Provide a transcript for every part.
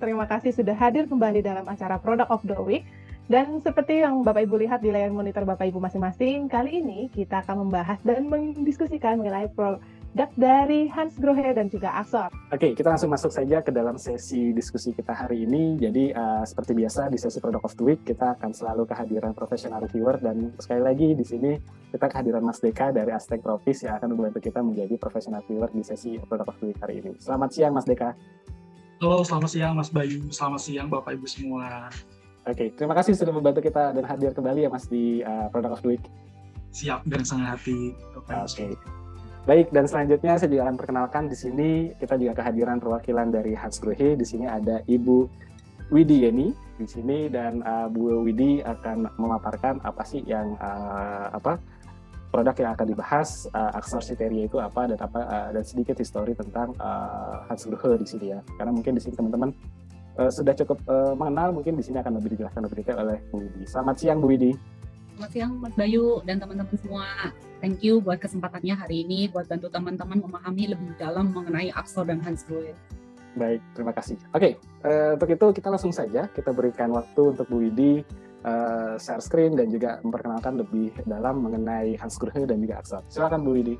terima kasih sudah hadir kembali dalam acara Product of the Week. Dan seperti yang Bapak Ibu lihat di layar monitor Bapak Ibu masing-masing, kali ini kita akan membahas dan mendiskusikan mengenai produk dari Hansgrohe dan juga Axor. Oke, kita langsung masuk saja ke dalam sesi diskusi kita hari ini. Jadi seperti biasa di sesi Product of the Week kita akan selalu kehadiran professional reviewer, dan sekali lagi di sini kita kehadiran Mas Deka dari Aztec Tropis yang akan membantu kita menjadi professional reviewer di sesi Product of the Week hari ini. Selamat siang Mas Deka. Halo, selamat siang Mas Bayu. Selamat siang Bapak Ibu semua. Oke, terima kasih sudah membantu kita dan hadir kembali ya Mas di Product of the Week. Siap dengan senang hati. Oke. Baik, dan selanjutnya saya juga akan perkenalkan di sini kita juga kehadiran perwakilan dari Hansgrohe. Di sini ada Ibu Widi Yeni di sini, dan Bu Widi akan memaparkan apa sih yang produk yang akan dibahas, Axor Citeria itu apa, dan sedikit histori tentang Hansgrohe di sini ya. Karena mungkin di sini teman-teman sudah cukup mengenal, mungkin di sini akan lebih dijelaskan lebih detail oleh Bu Widi. Selamat siang Bu Widi. Selamat siang Mas Bayu dan teman-teman semua. Thank you buat kesempatannya hari ini buat bantu teman-teman memahami lebih dalam mengenai Axor dan Hansgrohe. Baik, terima kasih. Oke, untuk itu kita langsung saja kita berikan waktu untuk Bu Widi share screen dan juga memperkenalkan lebih dalam mengenai Hansgrohe dan juga Axor. Silakan Bu Widi.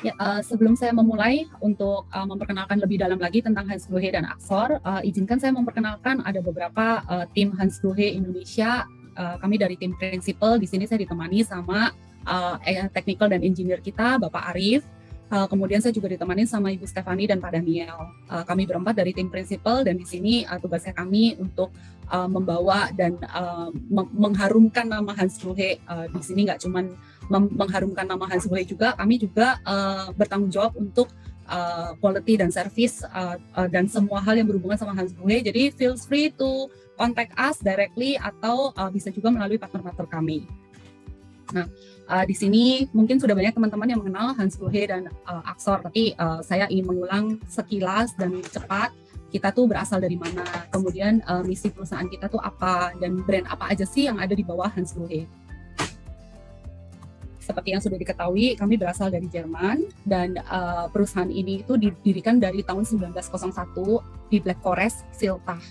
Ya, sebelum saya memulai untuk memperkenalkan lebih dalam lagi tentang Hansgrohe dan Axor, izinkan saya memperkenalkan ada beberapa tim Hansgrohe Indonesia. Kami dari tim prinsipal, di sini saya ditemani sama technical dan engineer kita, Bapak Arif. Kemudian saya juga ditemani sama Ibu Stefani dan Pak Daniel. Kami berempat dari tim prinsipal, dan di sini tugasnya kami untuk membawa dan mengharumkan nama Hansgrohe. Di sini nggak cuma mengharumkan nama Hansgrohe juga, kami juga bertanggung jawab untuk quality dan service dan semua hal yang berhubungan sama Hansgrohe. Jadi feel free to contact us directly atau bisa juga melalui partner-partner kami. Nah, di sini mungkin sudah banyak teman-teman yang mengenal Hansgrohe dan Axor, tapi saya ingin mengulang sekilas dan cepat. Kita tuh berasal dari mana, kemudian misi perusahaan kita tuh apa, dan brand apa aja sih yang ada di bawah Hansgrohe. Seperti yang sudah diketahui, kami berasal dari Jerman, dan perusahaan ini itu didirikan dari tahun 1901 di Black Forest, Siltah.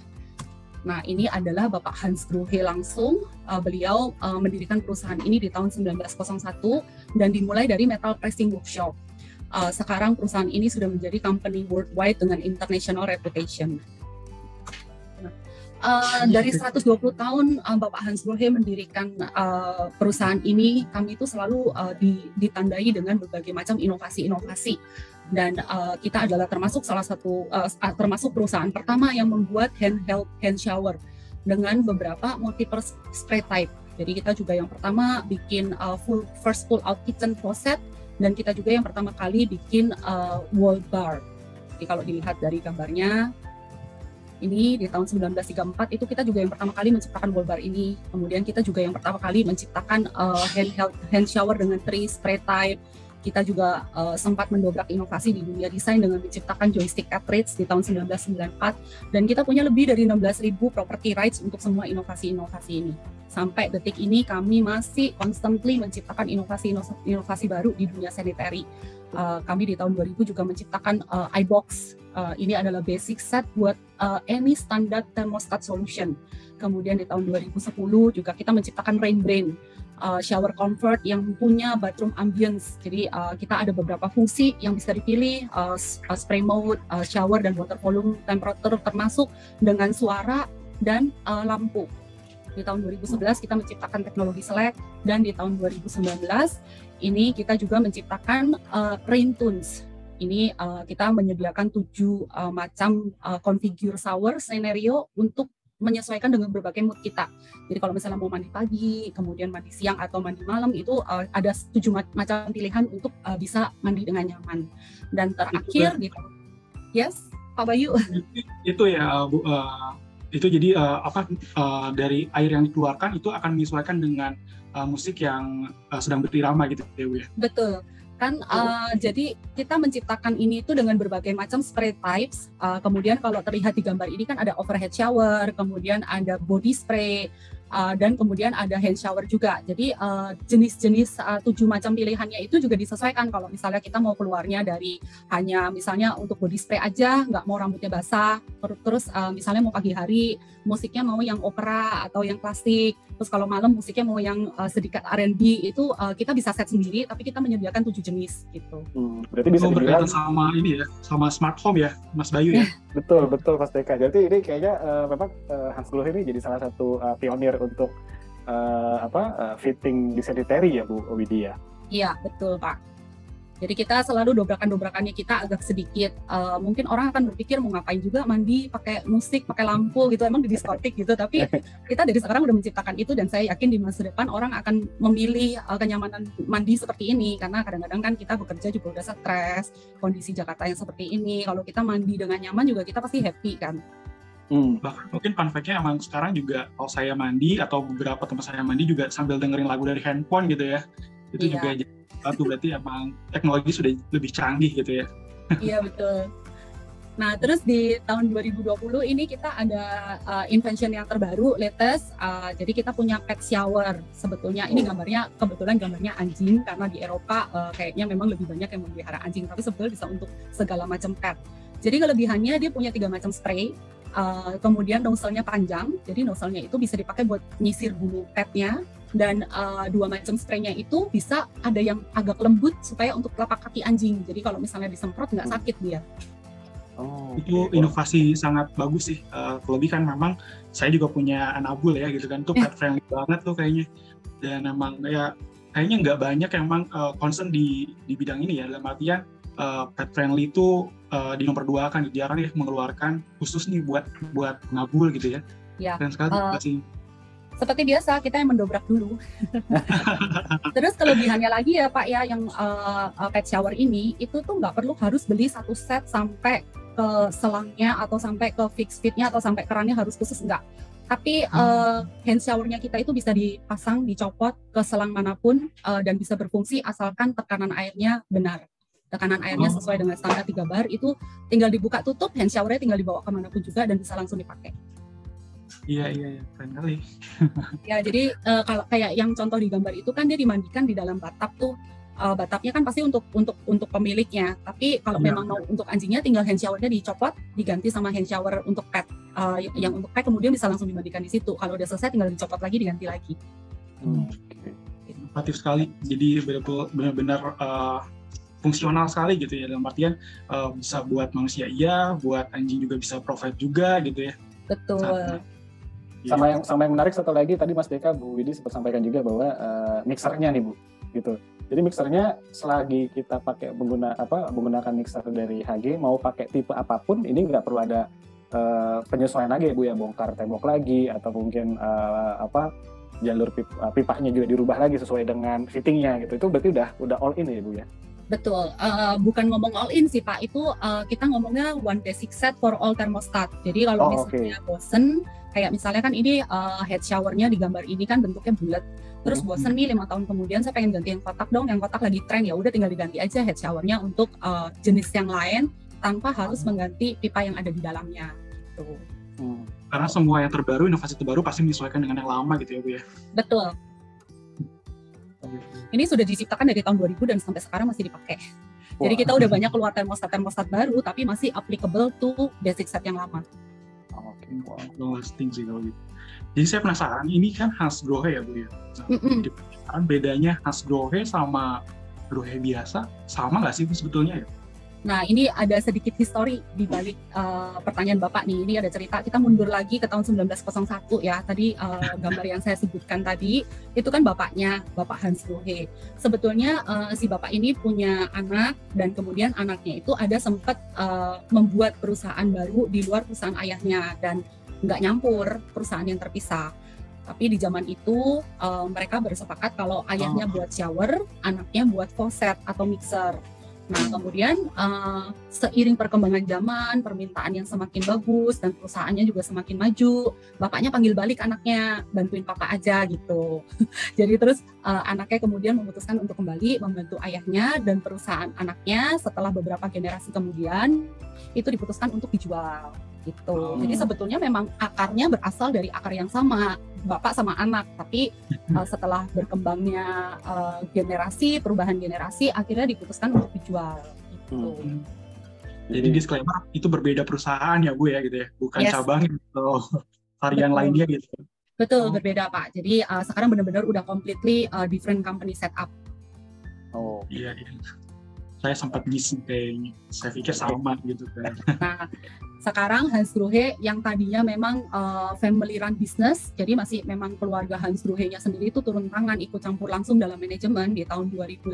Nah, ini adalah Bapak Hansgrohe langsung. Beliau mendirikan perusahaan ini di tahun 1901 dan dimulai dari metal pressing workshop. Sekarang perusahaan ini sudah menjadi company worldwide dengan international reputation. Dari 120 tahun Bapak Hansgrohe mendirikan perusahaan ini, kami itu selalu ditandai dengan berbagai macam inovasi-inovasi, dan kita adalah termasuk salah satu termasuk perusahaan pertama yang membuat handheld hand shower dengan beberapa multi-purpose spray type. Jadi kita juga yang pertama bikin first pull out kitchen closet, dan kita juga yang pertama kali bikin wall bar. Jadi kalau dilihat dari gambarnya, ini di tahun 1934 itu kita juga yang pertama kali menciptakan wall bar ini. Kemudian kita juga yang pertama kali menciptakan hand shower dengan tray spray type. Kita juga sempat mendobrak inovasi di dunia desain dengan menciptakan joystick cartridge di tahun 1994. Dan kita punya lebih dari 16.000 property rights untuk semua inovasi-inovasi ini. Sampai detik ini kami masih constantly menciptakan inovasi baru di dunia sanitary. Kami di tahun 2000 juga menciptakan iBox. Ini adalah basic set buat any standard thermostat solution. Kemudian di tahun 2010 juga kita menciptakan RainBrain, shower comfort yang punya bathroom ambience. Jadi kita ada beberapa fungsi yang bisa dipilih, spray mode, shower dan water volume temperature, termasuk dengan suara dan lampu. Di tahun 2011 kita menciptakan teknologi Select, dan di tahun 2019 ini kita juga menciptakan RainTunes. Ini kita menyediakan 7 macam configure shower scenario untuk menyesuaikan dengan berbagai mood kita. Jadi kalau misalnya mau mandi pagi, kemudian mandi siang atau mandi malam, itu ada 7 macam pilihan untuk bisa mandi dengan nyaman. Dan terakhir gitu. Yes, Pak Bayu. Itu ya Bu, itu jadi dari air yang dikeluarkan itu akan menyesuaikan dengan musik yang sedang berirama gitu ya Bu ya. Betul. Kan jadi kita menciptakan ini itu dengan berbagai macam spray types. Kemudian kalau terlihat di gambar ini kan ada overhead shower, kemudian ada body spray, dan kemudian ada hand shower juga. Jadi jenis-jenis 7 macam pilihannya itu juga disesuaikan. Kalau misalnya kita mau keluarnya dari hanya misalnya untuk body spray aja, nggak mau rambutnya basah, terus misalnya mau pagi hari musiknya mau yang opera atau yang klasik, terus kalau malam musiknya mau yang sedikit R&B, itu kita bisa set sendiri, tapi kita menyediakan 7 jenis gitu. Berarti bisa dibilang sama ini ya, sama smart home ya, Mas Bayu ya. Betul Mas Deka. Jadi ini kayaknya memang Hansgrohe ini jadi salah satu pionir untuk fitting di sanitary ya Bu Widya. Iya betul Pak. Jadi kita selalu dobrakan-dobrakannya kita agak sedikit, mungkin orang akan berpikir mau ngapain juga mandi pakai musik, pakai lampu gitu, emang di diskotik gitu. Tapi kita dari sekarang udah menciptakan itu, dan saya yakin di masa depan orang akan memilih kenyamanan mandi seperti ini, karena kadang-kadang kan kita bekerja juga udah stres, kondisi Jakarta yang seperti ini. Kalau kita mandi dengan nyaman juga kita pasti happy kan. Bahkan mungkin fun fact-nya emang sekarang juga kalau saya mandi atau beberapa teman saya mandi juga sambil dengerin lagu dari handphone gitu ya. Itu juga berarti emang teknologi sudah lebih canggih gitu ya. Iya betul. Nah terus di tahun 2020 ini kita ada invention yang terbaru, latest. Jadi kita punya pet shower. Sebetulnya ini kebetulan gambarnya anjing, karena di Eropa kayaknya memang lebih banyak yang memelihara anjing. Tapi sebetulnya bisa untuk segala macam pet. Jadi kelebihannya dia punya 3 macam spray. Kemudian nozzle-nya panjang, jadi nozzle-nya itu bisa dipakai buat nyisir bulu petnya, dan 2 macam spraynya itu bisa ada yang agak lembut supaya untuk telapak kaki anjing, jadi kalau misalnya disemprot nggak sakit dia. Itu inovasi sangat bagus sih. Terlebih kan memang saya juga punya anabul ya gitu kan, itu pet friendly banget tuh kayaknya, dan memang ya kayaknya nggak banyak yang memang concern di bidang ini ya, dalam artian pet friendly itu di nomor 2 kan jarang ya mengeluarkan khusus nih buat ngabul gitu ya. Ya. Dan sekali sih. Seperti biasa kita yang mendobrak dulu. Terus kelebihannya lagi ya Pak ya, yang pet shower ini itu tuh nggak perlu harus beli satu set sampai ke selangnya atau sampai ke fix fitnya atau sampai kerannya harus khusus, enggak. Tapi hand showernya kita itu bisa dipasang, dicopot ke selang manapun dan bisa berfungsi asalkan tekanan airnya benar. Tekanan airnya sesuai dengan standar 3 bar, itu tinggal dibuka tutup, hand showernya tinggal dibawa kemanapun juga dan bisa langsung dipakai. Iya, keren kali. Ya, jadi kalau kayak yang contoh di gambar itu kan dia dimandikan di dalam bathtub tuh. Bathtubnya kan pasti untuk pemiliknya. Tapi kalau memang mau untuk anjingnya, tinggal hand showernya dicopot, diganti sama hand shower untuk pet. Yang untuk pet kemudian bisa langsung dimandikan di situ. Kalau udah selesai tinggal dicopot lagi, diganti lagi. Inovatif sekali. Jadi benar-benar fungsional sekali gitu ya. Dalam artian bisa buat manusia iya, buat anjing juga bisa provide juga gitu ya. Betul. Sama yang menarik satu lagi tadi Mas Deka, Bu Widi sempat sampaikan juga bahwa mixernya nih Bu, gitu. Jadi mixernya selagi kita pakai menggunakan mixer dari HG, mau pakai tipe apapun, ini nggak perlu ada penyesuaian lagi Bu ya, bongkar tembok lagi atau mungkin jalur pipanya juga dirubah lagi sesuai dengan fittingnya gitu. Itu berarti udah all in ya Bu ya? Betul, bukan ngomong all in sih Pak, itu kita ngomongnya one basic set for all thermostat. Jadi kalau misalnya bosen, kayak misalnya kan ini head showernya di gambar ini kan bentuknya bulat, terus bosen nih 5 tahun kemudian saya pengen ganti yang kotak dong, yang kotak lagi tren, ya udah tinggal diganti aja head showernya untuk jenis yang lain tanpa harus mengganti pipa yang ada di dalamnya gitu. Karena semua yang terbaru, inovasi terbaru pasti menyesuaikan dengan yang lama gitu ya Bu ya? Betul. Ini sudah diciptakan dari tahun 2000 dan sampai sekarang masih dipakai. Jadi kita udah banyak keluar termostat baru tapi masih applicable to basic set yang lama. Long lasting sih kalau gitu. Jadi saya penasaran, ini kan Hansgrohe ya Bu ya? Jadi penasaran bedanya Hansgrohe sama Grohe biasa sama nggak sih Bu sebetulnya ya? Nah, ini ada sedikit histori di balik pertanyaan Bapak nih. Ini ada cerita, kita mundur lagi ke tahun 1901 ya. Tadi gambar yang saya sebutkan tadi, itu kan bapaknya, Bapak Hansgrohe. Sebetulnya si Bapak ini punya anak, dan kemudian anaknya itu ada sempat membuat perusahaan baru di luar perusahaan ayahnya, dan nggak nyampur perusahaan yang terpisah. Tapi di zaman itu mereka bersepakat kalau ayahnya buat shower, anaknya buat faucet atau mixer. Nah, kemudian seiring perkembangan zaman, permintaan yang semakin bagus dan perusahaannya juga semakin maju, bapaknya panggil balik anaknya, bantuin papa aja gitu. Jadi terus anaknya kemudian memutuskan untuk kembali membantu ayahnya, dan perusahaan anaknya setelah beberapa generasi kemudian itu diputuskan untuk dijual gitu. Jadi sebetulnya memang akarnya berasal dari akar yang sama, bapak sama anak, tapi setelah berkembangnya perubahan generasi, akhirnya diputuskan untuk dijual gitu. Jadi disclaimer, itu berbeda perusahaan ya Bu ya gitu ya, bukan cabang atau varian lainnya gitu. Betul, berbeda Pak. Jadi sekarang benar-benar udah completely different company setup. Iya. Saya sempat bising kayaknya, saya pikir sama gitu kan. Nah, sekarang Hansgrohe yang tadinya memang family run business, jadi masih memang keluarga Hansgrohe-nya sendiri itu turun tangan ikut campur langsung dalam manajemen di tahun 2008.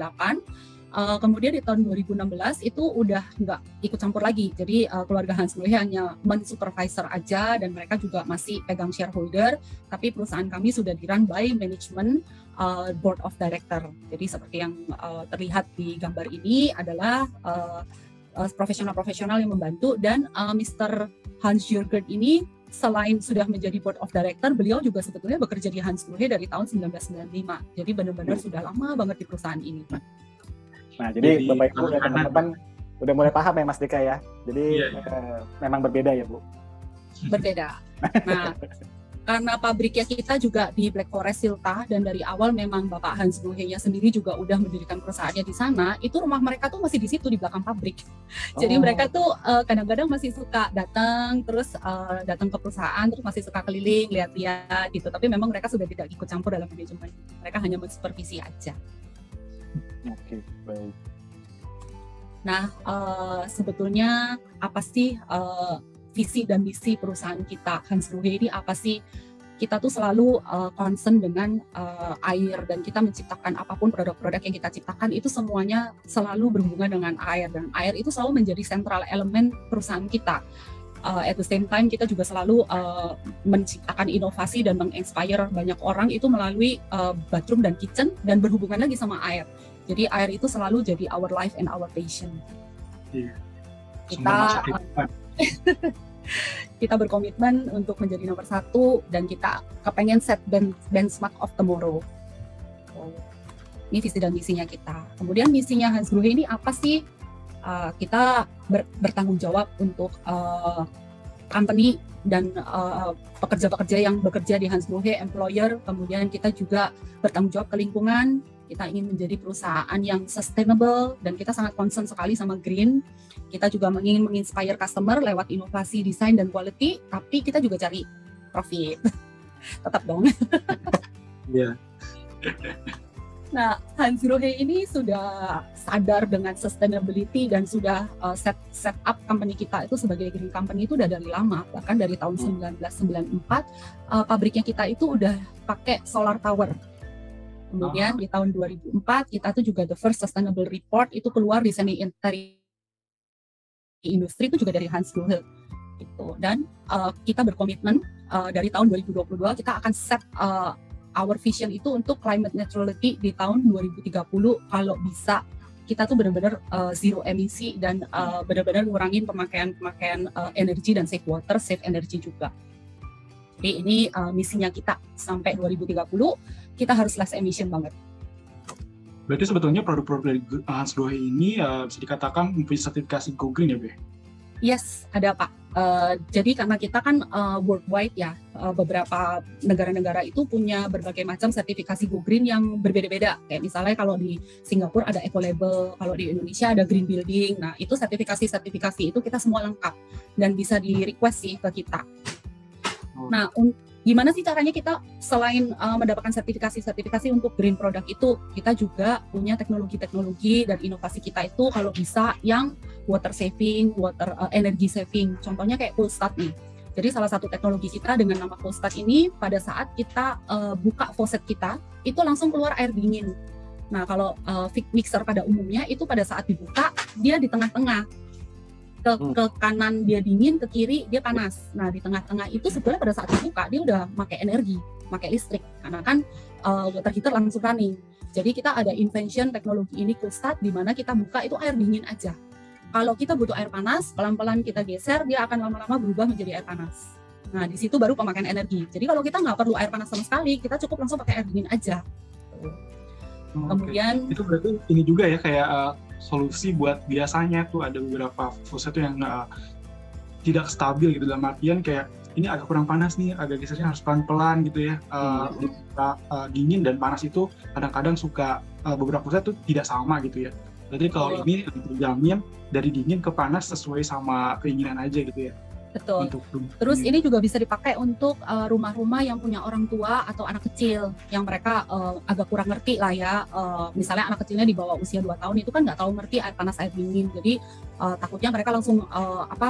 Kemudian di tahun 2016 itu udah nggak ikut campur lagi, jadi keluarga Hansgrohe hanya men-supervisor aja, dan mereka juga masih pegang shareholder, tapi perusahaan kami sudah di-run by management board of director. Jadi seperti yang terlihat di gambar ini adalah profesional-profesional yang membantu, dan Mr. Hans-Jürgen ini selain sudah menjadi board of director, beliau juga sebetulnya bekerja di Hansgrohe dari tahun 1995. Jadi benar-benar sudah lama banget di perusahaan ini. Nah, jadi Bapak Ibu dan teman-teman udah mulai paham ya Mas Dika ya. Jadi memang berbeda ya Bu? Berbeda. Nah, karena pabriknya kita juga di Black Forest Silta, dan dari awal memang Bapak Hansgrohe-nya sendiri juga udah mendirikan perusahaannya di sana, itu rumah mereka tuh masih di situ di belakang pabrik. Jadi mereka tuh kadang-kadang masih suka datang ke perusahaan, terus masih suka keliling, lihat-lihat gitu. Tapi memang mereka sudah tidak ikut campur dalam manajemen. Mereka hanya mensupervisi aja. Oke, baik. Nah, sebetulnya apa sih visi dan misi perusahaan kita Hansgrohe ini apa sih? Kita tuh selalu concern dengan air, dan kita menciptakan apapun produk-produk yang kita ciptakan itu semuanya selalu berhubungan dengan air, dan air itu selalu menjadi sentral elemen perusahaan kita. At the same time kita juga selalu menciptakan inovasi dan menginspire banyak orang itu melalui bathroom dan kitchen, dan berhubungan lagi sama air. Jadi air itu selalu jadi our life and our passion. Kita berkomitmen untuk menjadi nomor 1, dan kita kepengen set benchmark of tomorrow. Ini visi dan misinya kita. Kemudian misinya Hansgrohe ini apa sih? Kita bertanggung jawab untuk company dan pekerja-pekerja yang bekerja di Hansgrohe, employer. Kemudian kita juga bertanggung jawab ke lingkungan. Kita ingin menjadi perusahaan yang sustainable, dan kita sangat concern sekali sama green. Kita juga ingin menginspire customer lewat inovasi, desain, dan quality, tapi kita juga cari profit. Tetap dong. Iya. Nah, Hansgrohe ini sudah sadar dengan sustainability, dan sudah set up company kita itu sebagai green company itu udah dari lama. Bahkan dari tahun 1994, pabriknya kita itu udah pakai solar tower. Kemudian di tahun 2004 kita tuh juga the first sustainable report itu keluar di semi-industri itu juga dari Hansgrohe gitu. Dan kita berkomitmen dari tahun 2022 kita akan set our vision itu untuk climate neutrality di tahun 2030, kalau bisa kita tuh benar-benar zero emisi dan benar-benar ngurangin pemakaian energi dan save water, save energy juga. Jadi ini misinya kita sampai 2030 kita harus less emission banget. Berarti sebetulnya produk-produk dari Hansgrohe ini bisa dikatakan mempunyai sertifikasi Go Green ya, Be? Yes, ada Pak. Jadi karena kita kan worldwide ya, beberapa negara-negara itu punya berbagai macam sertifikasi Go Green yang berbeda-beda. Kayak misalnya kalau di Singapura ada Eco Label, kalau di Indonesia ada Green Building. Nah itu sertifikasi itu kita semua lengkap dan bisa di-request sih ke kita. Nah, gimana sih caranya kita selain mendapatkan sertifikasi untuk green product itu, kita juga punya teknologi-teknologi dan inovasi kita itu kalau bisa yang water saving, energy saving. Contohnya kayak cold start nih. Jadi salah satu teknologi kita dengan nama cold start ini, pada saat kita buka faucet kita, itu langsung keluar air dingin. Nah, kalau mixer pada umumnya itu pada saat dibuka, dia di tengah-tengah. Ke kanan dia dingin, ke kiri dia panas. Nah di tengah-tengah itu sebenarnya pada saat dibuka dia udah pakai energi, pakai listrik, karena kan water heater langsung running. Jadi kita ada invention teknologi ini cold start, di mana kita buka itu air dingin aja. Kalau kita butuh air panas, pelan-pelan kita geser, dia akan lama-lama berubah menjadi air panas. Nah di situ baru pemakaian energi. Jadi kalau kita nggak perlu air panas sama sekali, kita cukup langsung pakai air dingin aja. Kemudian itu berarti ini juga ya kayak solusi buat biasanya tuh ada beberapa faucet yang tidak stabil gitu, dalam artian kayak ini agak kurang panas nih, agak gesernya harus pelan-pelan gitu ya. Dingin dan panas itu kadang-kadang suka beberapa faucet tuh tidak sama gitu ya. Jadi kalau ini terjamin dari dingin ke panas sesuai sama keinginan aja gitu ya. Betul. Terus ini juga bisa dipakai untuk rumah-rumah yang punya orang tua atau anak kecil yang mereka agak kurang ngerti lah ya. Misalnya anak kecilnya di bawah usia 2 tahun itu kan nggak tahu ngerti air panas air dingin. Jadi takutnya mereka langsung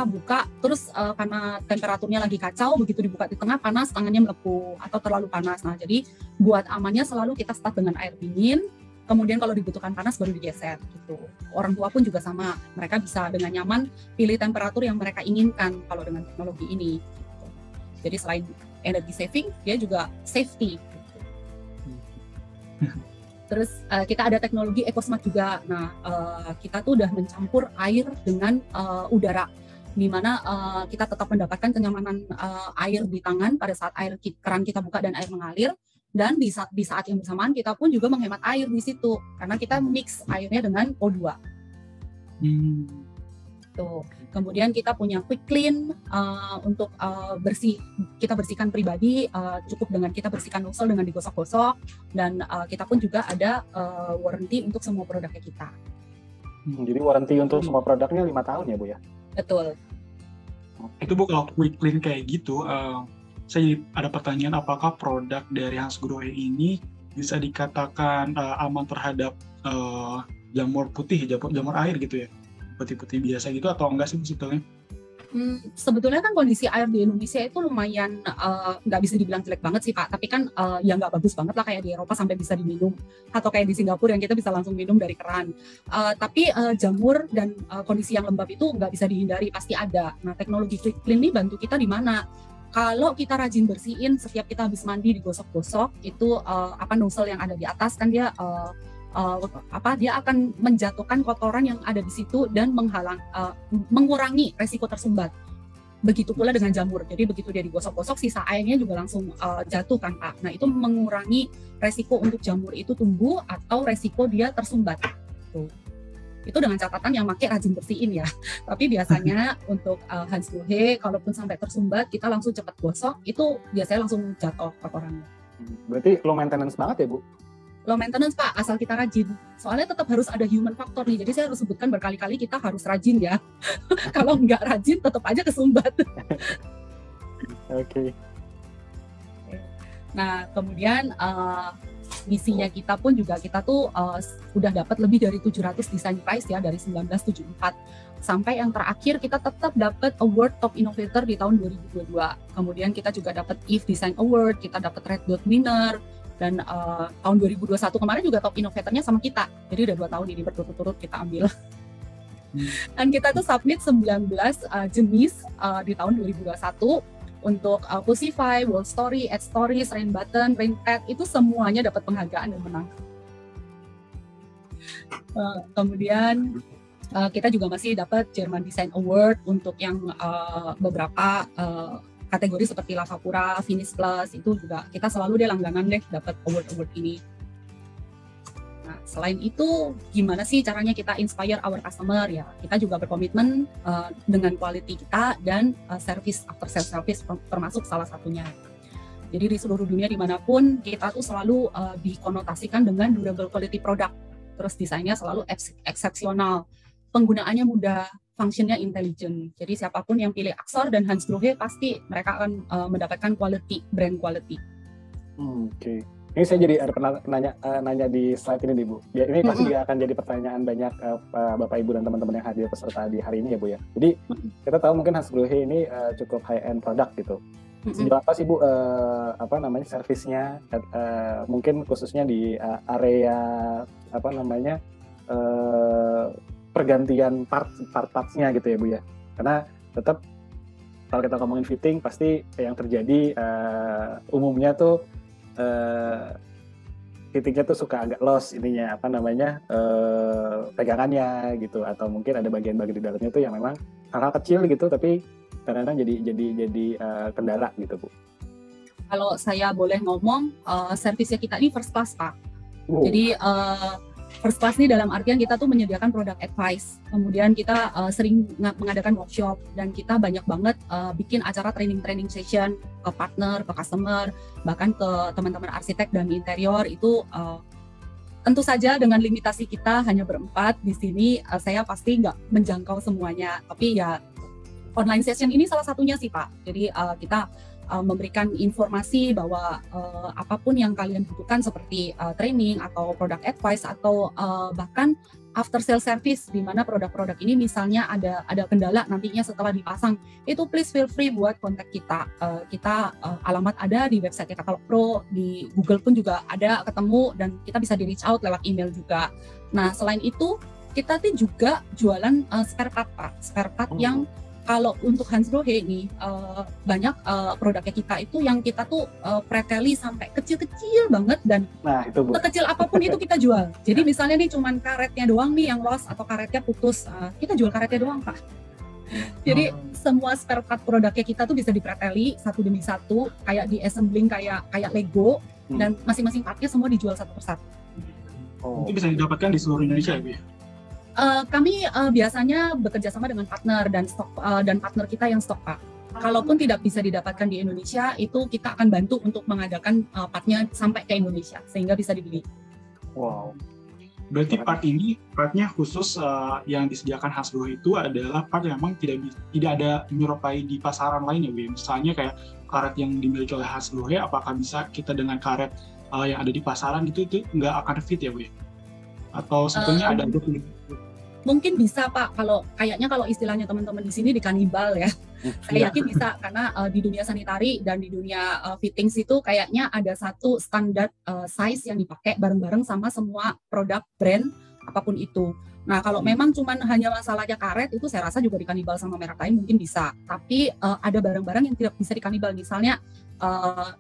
buka, terus karena temperaturnya lagi kacau, begitu dibuka di tengah panas, tangannya melepuh atau terlalu panas. Nah jadi buat amannya selalu kita start dengan air dingin. Kemudian kalau dibutuhkan panas baru digeser gitu. Orang tua pun juga sama, mereka bisa dengan nyaman pilih temperatur yang mereka inginkan kalau dengan teknologi ini. Gitu. Jadi selain energy saving, dia juga safety. Gitu. Terus kita ada teknologi EcoSmart juga. Nah kita tuh udah mencampur air dengan udara, di mana kita tetap mendapatkan kenyamanan air di tangan pada saat keran kita buka dan air mengalir. Dan di saat yang bersamaan kita pun juga menghemat air di situ karena kita mix airnya dengan O2. Tuh. Kemudian kita punya quick clean untuk kita bersihkan pribadi, cukup dengan kita bersihkan nozzle dengan digosok-gosok, dan kita pun juga ada warranty untuk semua produknya kita. Jadi warranty untuk semua produknya 5 tahun ya Bu ya? Betul. Itu Bu, kalau quick clean kayak gitu, saya ada pertanyaan, apakah produk dari Hansgrohe ini bisa dikatakan aman terhadap jamur putih, jamur air gitu ya, putih-putih biasa gitu, atau enggak sih sebetulnya? Sebetulnya kan kondisi air di Indonesia itu lumayan nggak bisa dibilang jelek banget sih Pak, tapi kan ya nggak bagus banget lah kayak di Eropa sampai bisa diminum, atau kayak di Singapura yang kita bisa langsung minum dari keran. Tapi jamur dan kondisi yang lembab itu nggak bisa dihindari, pasti ada. Nah teknologi quick clean ini bantu kita di mana? Kalau kita rajin bersihin, setiap kita habis mandi digosok-gosok, itu nozzle yang ada di atas kan dia dia akan menjatuhkan kotoran yang ada di situ dan mengurangi resiko tersumbat. Begitu pula dengan jamur. Jadi begitu dia digosok-gosok, sisa airnya juga langsung jatuh kan Pak. Nah itu mengurangi resiko untuk jamur itu tumbuh atau resiko dia tersumbat. Tuh. Itu dengan catatan yang pakai rajin bersihin ya. Tapi biasanya untuk Hansgrohe, kalaupun sampai tersumbat, kita langsung cepat gosok, itu biasanya langsung jatuh kotorannya. Berarti low maintenance banget ya Bu? Low maintenance Pak, asal kita rajin. Soalnya tetap harus ada human factor nih, jadi saya harus sebutkan berkali-kali kita harus rajin ya. Kalau nggak rajin, tetap aja kesumbat. Oke. Nah, kemudian misinya kita pun juga, kita tuh udah dapat lebih dari 700 design prize ya dari 1974 sampai yang terakhir kita tetap dapat award top innovator di tahun 2022. Kemudian kita juga dapat EVE Design Award, kita dapat Red Dot winner, dan tahun 2021 kemarin juga top innovatornya sama kita. Jadi udah 2 tahun ini berturut-turut kita ambil. Dan kita tuh submit 19 jenis di tahun 2021 untuk Pulsify, World Story, Ad Stories, Rain Button, Rain Pad, itu semuanya dapat penghargaan dan menang. Kemudian kita juga masih dapat German Design Award untuk yang beberapa kategori seperti Lavapura, Finish Plus, itu juga kita selalu langganan deh dapat award-award ini. Nah, selain itu, gimana sih caranya kita inspire our customer ya? Kita juga berkomitmen dengan quality kita dan service, after sales service termasuk salah satunya. Jadi di seluruh dunia dimanapun kita tuh selalu dikonotasikan dengan durable quality product. Terus desainnya selalu eksepsional, penggunaannya mudah, functionnya intelligent. Jadi siapapun yang pilih Axor dan Hansgrohe pasti mereka akan mendapatkan quality, brand quality. Oke. Ini saya jadi pernah nanya di slide ini nih Bu. Ya, ini pasti juga akan jadi pertanyaan banyak Bapak Ibu dan teman-teman yang hadir peserta di hari ini ya Bu ya. Jadi kita tahu mungkin Hansgrohe ini cukup high end product gitu. Sejauh apa sih Bu servisnya mungkin khususnya di area pergantian parts-nya gitu ya Bu ya. Karena tetap kalau kita ngomongin fitting pasti yang terjadi umumnya tuh fittingnya tuh suka agak loss ininya pegangannya gitu, atau mungkin ada bagian-bagian di dalamnya tuh yang memang hal-hal kecil gitu tapi kadang-kadang jadi kendala gitu Bu. Kalau saya boleh ngomong, servisnya kita ini first class Pak. Jadi first class ini dalam artian kita tuh menyediakan product advice, kemudian kita sering mengadakan workshop, dan kita banyak banget bikin acara training session ke partner, ke customer, bahkan ke teman-teman arsitek dan interior. Itu tentu saja dengan limitasi kita hanya berempat di sini, saya pasti nggak menjangkau semuanya, tapi ya online session ini salah satunya sih Pak. Jadi kita memberikan informasi bahwa apapun yang kalian butuhkan seperti training atau product advice atau bahkan after sale service, di mana produk-produk ini misalnya ada kendala nantinya setelah dipasang, itu please feel free buat kontak kita. Alamat ada di website Katalog Pro, di Google pun juga ada ketemu, dan kita bisa di reach out lewat email juga. Nah, selain itu kita tuh juga jualan spare part Pak, spare part yang kalau untuk Hansgrohe ini banyak produknya kita itu yang kita tuh preteli sampai kecil-kecil banget, dan sekecil apapun itu kita jual. Jadi misalnya nih cuman karetnya doang nih yang loss atau karetnya putus, kita jual karetnya doang Pak. Jadi semua spare part produknya kita tuh bisa dipreteli satu demi satu, kayak di assembling kayak Lego, dan masing-masing partnya semua dijual satu persatu. Itu bisa didapatkan di seluruh Indonesia ya Bu ya? Kami biasanya bekerja sama dengan partner dan partner kita yang stok Pak. Kalaupun tidak bisa didapatkan di Indonesia, itu kita akan bantu untuk mengadakan partnya sampai ke Indonesia sehingga bisa dibeli. Wow. Berarti partnya khusus yang disediakan Hansgrohe itu adalah part yang memang tidak ada menyerupai di pasaran lain ya Bu. Misalnya kayak karet yang dimiliki oleh Hansgrohe, apakah bisa kita dengan karet yang ada di pasaran itu nggak akan fit ya Bu? Atau sebetulnya ada mungkin bisa Pak, kalau istilahnya teman-teman di sini dikanibal ya. Saya yakin bisa, karena di dunia sanitari dan di dunia fittings itu kayaknya ada satu standar size yang dipakai bareng-bareng sama semua produk brand apapun itu. Nah, kalau memang cuman hanya masalahnya karet, itu saya rasa juga dikanibal sama merek lain mungkin bisa. Tapi ada barang-barang yang tidak bisa dikanibal. Misalnya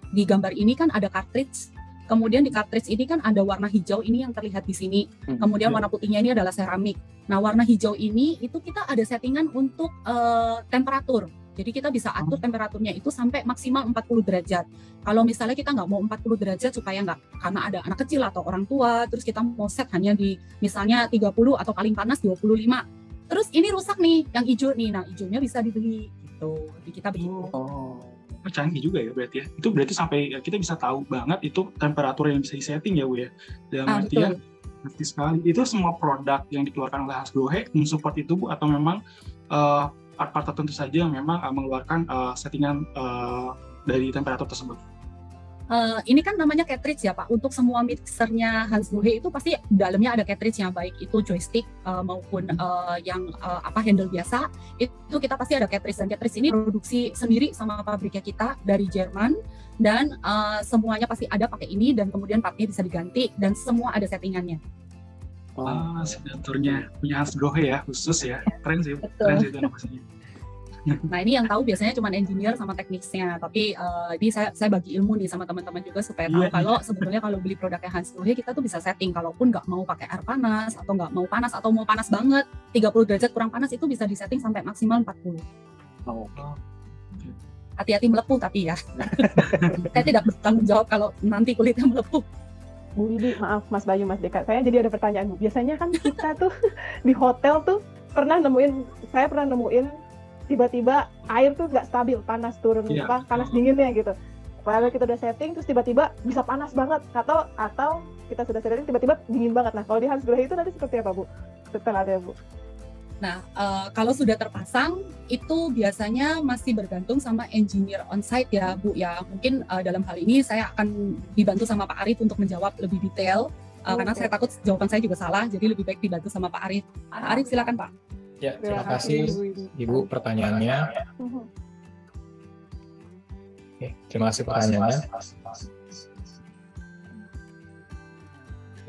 di gambar ini kan ada cartridge. Kemudian di cartridge ini kan ada warna hijau ini yang terlihat di sini. Kemudian warna putihnya ini adalah seramik. Nah, warna hijau ini itu kita ada settingan untuk temperatur. Jadi kita bisa atur temperaturnya itu sampai maksimal 40 derajat. Kalau misalnya kita nggak mau 40 derajat supaya karena ada anak kecil atau orang tua, terus kita mau set hanya di misalnya 30 atau paling panas 25. Terus ini rusak nih, yang hijau nih. Nah, hijaunya bisa dibeli gitu. Jadi kita begitu. Canggih juga ya berarti ya. Itu berarti sampai kita bisa tahu banget itu temperatur yang bisa disetting ya Bu ya. Dalam artian ngerti sekali. Itu semua produk yang dikeluarkan oleh Hansgrohe mensupport itu Bu, atau memang part-part tertentu saja yang memang mengeluarkan settingan dari temperatur tersebut? Ini kan namanya cartridge ya Pak. Untuk semua mixernya Hansgrohe itu pasti dalamnya ada cartridge-nya, baik itu joystick maupun yang handle biasa. Itu kita pasti ada cartridge, dan cartridge ini produksi sendiri sama pabriknya kita dari Jerman, dan semuanya pasti ada pakai ini, dan kemudian partnya bisa diganti dan semua ada settingannya. Signaturnya punya Hansgrohe ya, khusus ya. Keren sih itu namanya. Nah ini yang tahu biasanya cuma engineer sama teknisnya, tapi ini saya bagi ilmu nih sama teman-teman juga supaya tahu kalau sebetulnya kalau beli produknya Hansgrohe kita tuh bisa setting, kalaupun nggak mau pakai air panas atau nggak mau panas atau mau panas banget 30 derajat kurang panas itu bisa disetting sampai maksimal 40. Hati-hati melepuh tapi ya. Saya tidak bertanggung jawab kalau nanti kulitnya melepuh. Bu Widi, maaf Mas Bayu, Mas Deka, saya jadi ada pertanyaan Bu. Biasanya kan kita tuh di hotel tuh saya pernah nemuin tiba-tiba air tuh nggak stabil, panas turun, panas dinginnya gitu. Padahal kita udah setting, terus tiba-tiba bisa panas banget, atau kita sudah setting tiba-tiba dingin banget. Nah, kalau di Hansgrohe itu nanti seperti apa Bu? Setelah Bu. Nah, kalau sudah terpasang, itu biasanya masih bergantung sama engineer on-site ya, Bu. Ya, mungkin dalam hal ini saya akan dibantu sama Pak Arif untuk menjawab lebih detail, karena saya takut jawaban saya juga salah, jadi lebih baik dibantu sama Pak Arif. Pak Arif, silakan Pak. Ya, terima kasih Ibu pertanyaannya. Oke, terima kasih pertanyaannya.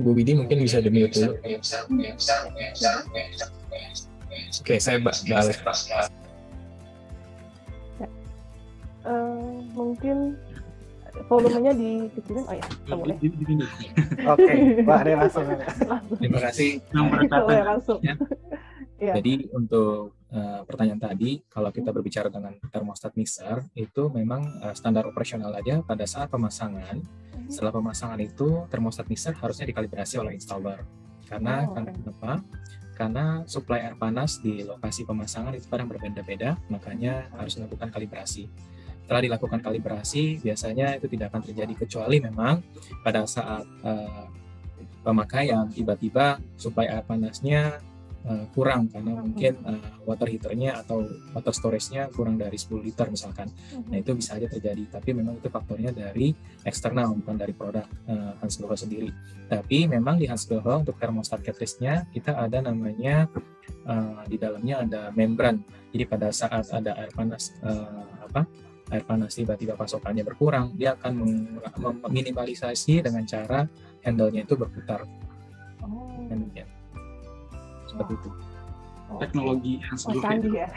Ibu Widi mungkin bisa di-mute dulu. Oke, saya balik. Mungkin volumenya dikecilin, oh ya, boleh. Oke, Mbak Ade langsung. Terima kasih. Langsung. Ya. Jadi untuk pertanyaan tadi, kalau kita berbicara dengan termostat mixer, itu memang standar operasional aja pada saat pemasangan. Setelah pemasangan itu, termostat mixer harusnya dikalibrasi oleh installer. Karena kenapa? Karena suplai air panas di lokasi pemasangan itu kadang berbeda-beda, makanya harus dilakukan kalibrasi. Setelah dilakukan kalibrasi, biasanya itu tidak akan terjadi kecuali memang pada saat pemakaian tiba-tiba suplai air panasnya kurang karena mungkin water heater-nya atau water storage-nya kurang dari 10 liter misalkan. Nah itu bisa aja terjadi, tapi memang itu faktornya dari eksternal bukan dari produk Hansgrohe sendiri. Tapi memang di Hansgrohe untuk thermostat cartridge-nya kita ada namanya di dalamnya ada membran. Jadi pada saat ada air panas air panas tiba-tiba pasokannya berkurang, dia akan meminimalisasi dengan cara handle-nya itu berputar. Seperti itu. Teknologi yang canggih ya.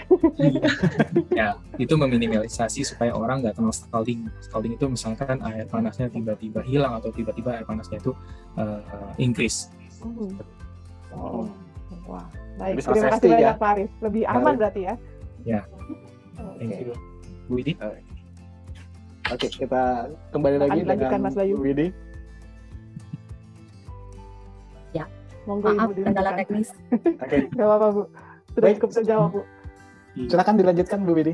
Ya, itu meminimalisasi supaya orang nggak terlalu scalding. Scalding itu misalkan air panasnya tiba-tiba hilang atau tiba-tiba air panasnya itu increase. Wah, baik. Terima kasih banyak Pak Arif. Lebih aman berarti ya. Ya. Thank you. Bu Widi. Oke, kita kembali lagi dengan Mas Bayu. Bu Widi. Maaf, kendala teknis. Oke. Gak apa-apa Bu. Sudah cukup terjawab Bu. Silakan dilanjutkan Bu Widi.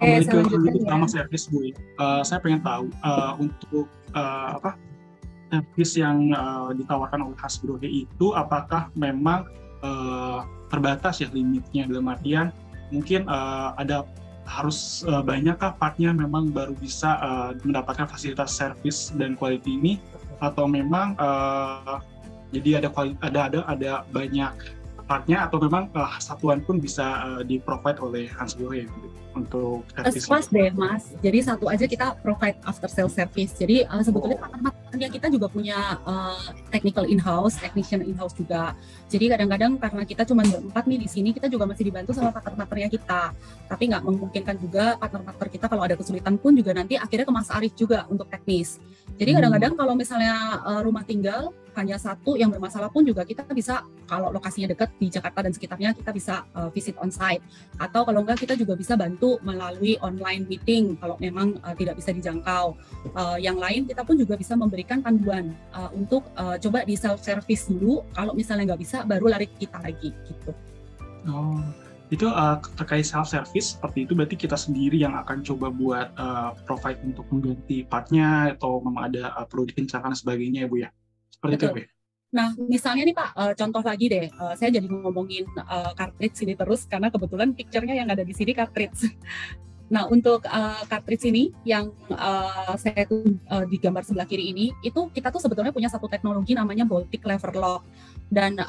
Kembali ke utama servis Bu. Saya pengen tahu untuk servis yang ditawarkan oleh Hansgrohe itu apakah memang terbatas ya limitnya, dalam artian mungkin ada harus banyakkah partnya memang baru bisa mendapatkan fasilitas servis dan quality ini, atau memang jadi ada banyak partnya, atau memang satuan pun bisa di-provide oleh Hansgrohe untuk servis? Pas deh Mas, jadi satu aja kita provide after sales service. Jadi sebetulnya partner-partnernya kita juga punya technical in-house, technician in-house juga. Jadi kadang-kadang karena kita cuma berempat nih di sini, kita juga masih dibantu sama partner-partnernya kita. Tapi nggak memungkinkan juga partner-partner kita kalau ada kesulitan pun juga nanti akhirnya ke Mas Arif juga untuk teknis. Jadi kadang-kadang kalau misalnya rumah tinggal hanya satu yang bermasalah pun juga kita bisa, kalau lokasinya dekat di Jakarta dan sekitarnya, kita bisa visit on site, atau kalau enggak kita juga bisa bantu melalui online meeting kalau memang tidak bisa dijangkau. Yang lain kita pun juga bisa memberikan panduan untuk coba di self service dulu, kalau misalnya nggak bisa baru lari ke kita lagi gitu. Oh, itu terkait self service seperti itu berarti kita sendiri yang akan coba buat provide untuk mengganti partnya, atau memang ada perlu dikencangkan sebagainya ya Bu ya? Seperti itu ya? Nah, misalnya nih Pak, contoh lagi deh, saya jadi ngomongin cartridge ini terus karena kebetulan picture-nya yang ada di sini cartridge. Nah, untuk cartridge ini yang saya di gambar sebelah kiri ini, itu kita tuh sebetulnya punya satu teknologi namanya Baltic Lever Lock. Dan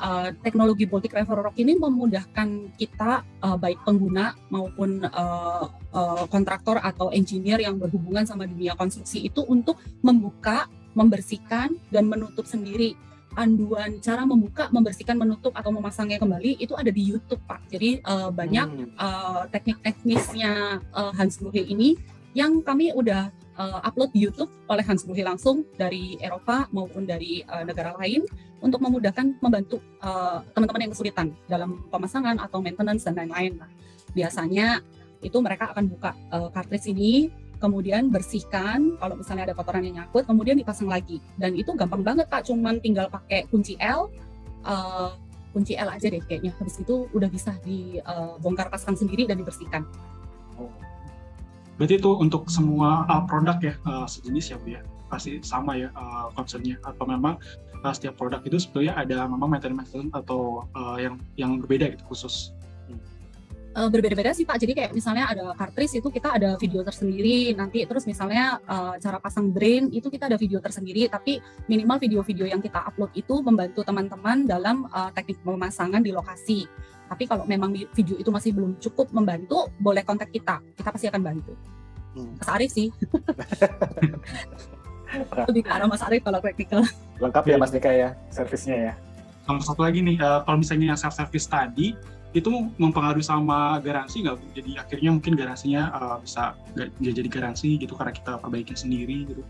teknologi Baltic Lever Lock ini memudahkan kita, baik pengguna maupun kontraktor atau engineer yang berhubungan sama dunia konstruksi itu untuk membuka, membersihkan, dan menutup sendiri panduan cara membuka, membersihkan, menutup atau memasangnya kembali itu ada di YouTube, Pak. Jadi banyak teknik-teknisnya Hans Grohe ini yang kami udah upload di YouTube oleh Hans Grohe langsung dari Eropa maupun dari negara lain untuk memudahkan, membantu teman-teman yang kesulitan dalam pemasangan atau maintenance dan lain-lain. Nah, biasanya itu mereka akan buka cartridge ini, kemudian bersihkan, kalau misalnya ada kotoran yang nyangkut, kemudian dipasang lagi. Dan itu gampang banget, Pak, cuman tinggal pakai kunci L aja deh kayaknya. Habis itu udah bisa dibongkar pasang sendiri dan dibersihkan. Berarti itu untuk semua produk ya, sejenis ya Bu ya? Pasti sama ya concernnya? Atau memang setiap produk itu sebetulnya ada memang metode-metode atau yang berbeda gitu khusus? Berbeda-beda sih Pak, jadi kayak misalnya ada cartridge itu kita ada video tersendiri, nanti terus misalnya cara pasang drain itu kita ada video tersendiri, tapi minimal video-video yang kita upload itu membantu teman-teman dalam teknik pemasangan di lokasi. Tapi kalau memang video itu masih belum cukup membantu, boleh kontak kita pasti akan bantu. Mas Arief sih. Lebih ke arah Mas Arief kalau praktikal. Lengkap ya Mas Dika ya, servisnya ya. Sama satu lagi nih, kalau misalnya yang self-service tadi, itu mempengaruhi sama garansi nggak? Jadi akhirnya mungkin garansinya bisa nggak jadi garansi gitu karena kita perbaikin sendiri gitu.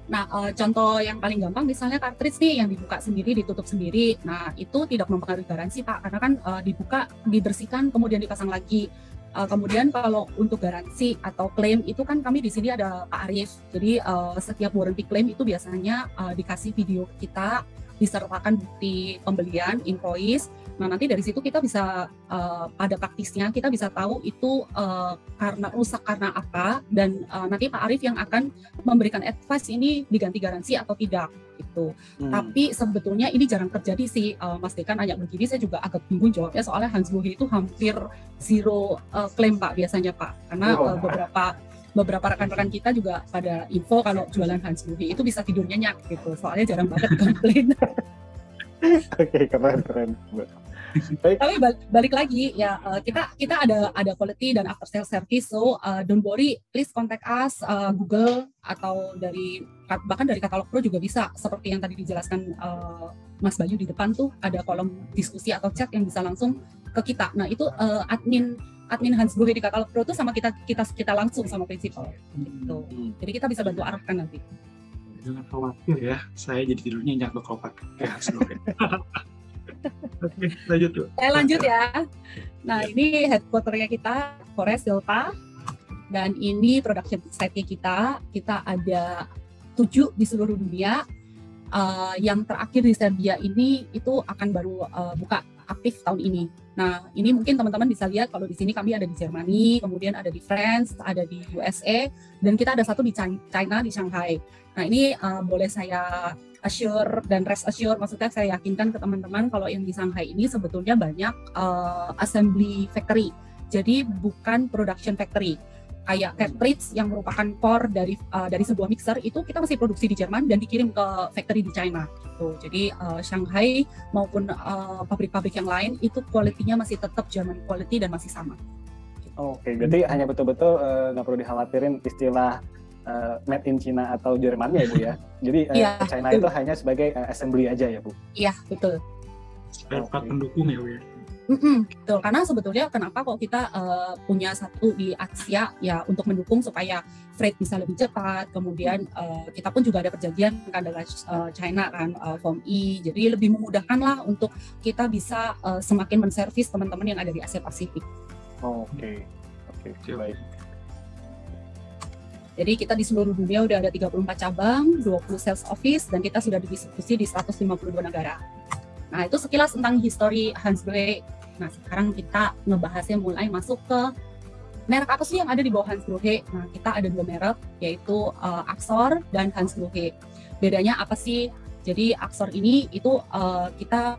Nah, contoh yang paling gampang misalnya cartridge nih yang dibuka sendiri, ditutup sendiri. Nah, itu tidak mempengaruhi garansi Pak, karena kan dibuka, dibersihkan, kemudian dipasang lagi. Kemudian kalau untuk garansi atau klaim itu kan kami di sini ada Pak Arief. Jadi setiap warranty claim itu biasanya dikasih video kita, disertakan bukti pembelian, invoice. Nah, nanti dari situ kita bisa pada praktisnya kita bisa tahu itu karena rusak karena apa, dan nanti Pak Arief yang akan memberikan advice ini diganti garansi atau tidak gitu. Tapi sebetulnya ini jarang terjadi sih, Mas Dekan nanya begini saya juga agak bingung jawabnya, soalnya Hans Grohe itu hampir zero klaim Pak biasanya Pak, karena beberapa rekan-rekan kita juga pada info kalau jualan Hans Grohe itu bisa tidur nyenyak gitu, soalnya jarang banget komplain. Oke, keren. Tapi balik lagi ya, kita ada quality dan after sales service, so don't worry, please contact us, Google atau bahkan dari Katalog Pro juga bisa, seperti yang tadi dijelaskan Mas Bayu di depan tuh ada kolom diskusi atau chat yang bisa langsung ke kita. Nah itu admin Hans Grohe di Katalog Pro tuh sama kita langsung sama prinsipal gitu. Jadi kita bisa bantu arahkan nanti. Jangan khawatir ya, saya jadi tidurnya nyenyak kalau pakai Hans Grohe. Oke, lanjut tuh. Saya lanjut ya. Nah, ini headquarter-nya kita, Forest Delta. Dan ini production site-nya kita. Kita ada 7 di seluruh dunia. Yang terakhir di Serbia ini itu akan baru buka aktif tahun ini. Nah, ini mungkin teman-teman bisa lihat kalau di sini kami ada di Jermani, kemudian ada di France, ada di USA, dan kita ada satu di China, di Shanghai. Nah, ini boleh saya assure dan rest assure, maksudnya saya yakinkan ke teman-teman kalau yang di Shanghai ini sebetulnya banyak assembly factory, jadi bukan production factory. Kayak cartridge yang merupakan core dari sebuah mixer itu kita masih produksi di Jerman dan dikirim ke factory di China gitu. Jadi Shanghai maupun pabrik-pabrik yang lain itu quality-nya masih tetap German quality dan masih sama. Oke, berarti hanya betul-betul nggak perlu dikhawatirin istilah made in China atau Jerman ya Bu ya. Jadi China itu hanya sebagai assembly aja ya Bu. Iya, betul. Spare part pendukung ya Bu ya. Betul, karena sebetulnya kenapa kok kita punya satu di Asia ya untuk mendukung supaya freight bisa lebih cepat, kemudian kita pun juga ada perjanjian kan dengan China kan, FOMI, jadi lebih memudahkan lah untuk kita bisa semakin menservis teman-teman yang ada di Asia Pasifik. Oke, baik. Jadi kita di seluruh dunia udah ada 34 cabang, 20 sales office, dan kita sudah didistribusi di 152 negara. Nah, itu sekilas tentang history Hans Grohe. Nah, sekarang kita ngebahasnya mulai masuk ke merek apa sih yang ada di bawah Hans Grohe. Nah, kita ada 2 merek, yaitu Axor dan Hans Grohe. Bedanya apa sih? Jadi Axor ini itu kita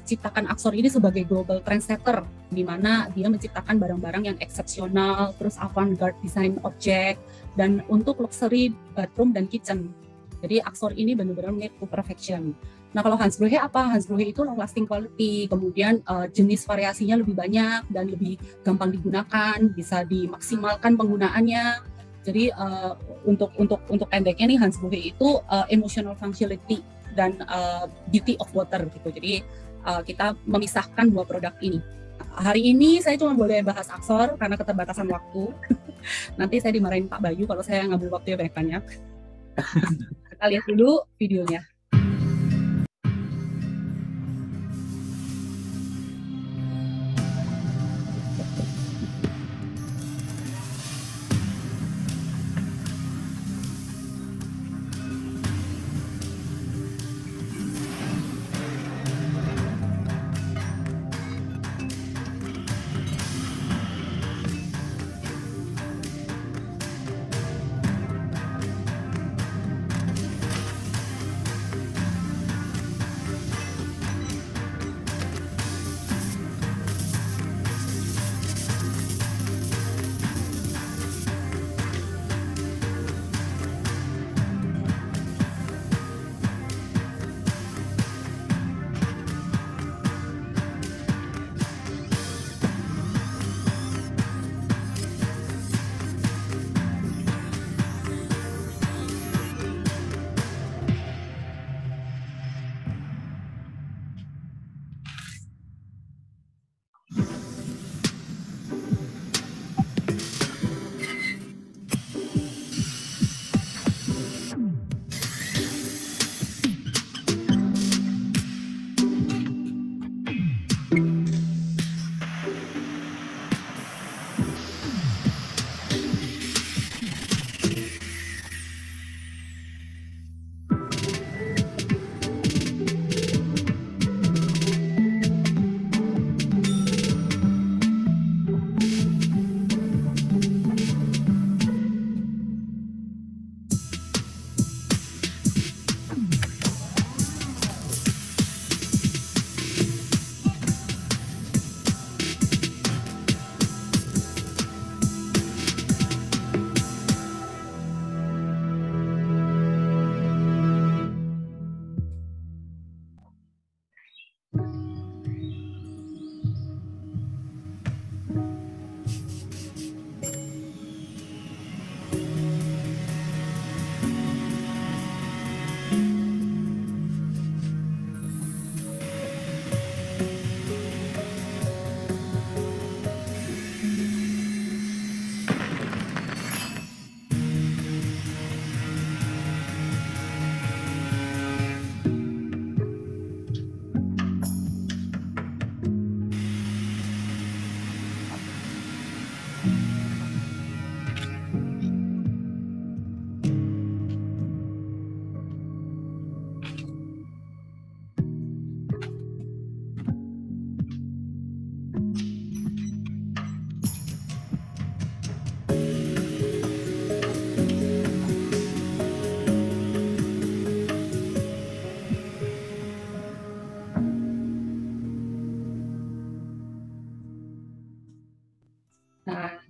ciptakan Axor ini sebagai global trendsetter, di mana dia menciptakan barang-barang yang eksepsional, terus avant-garde design object, dan untuk luxury bathroom dan kitchen. Jadi Axor ini benar-benar made to perfection. Nah, kalau Hans Grohe apa? Hans Grohe itu long lasting quality, kemudian jenis variasinya lebih banyak dan lebih gampang digunakan, bisa dimaksimalkan penggunaannya. Jadi untuk pendeknya nih Hans Grohe itu emotional functionality dan beauty of water gitu. Jadi kita memisahkan dua produk ini. Hari ini saya cuma boleh bahas Axor karena keterbatasan waktu. Nanti saya dimarahin Pak Bayu kalau saya ngambil waktunya banyak-banyak. Kita lihat dulu videonya.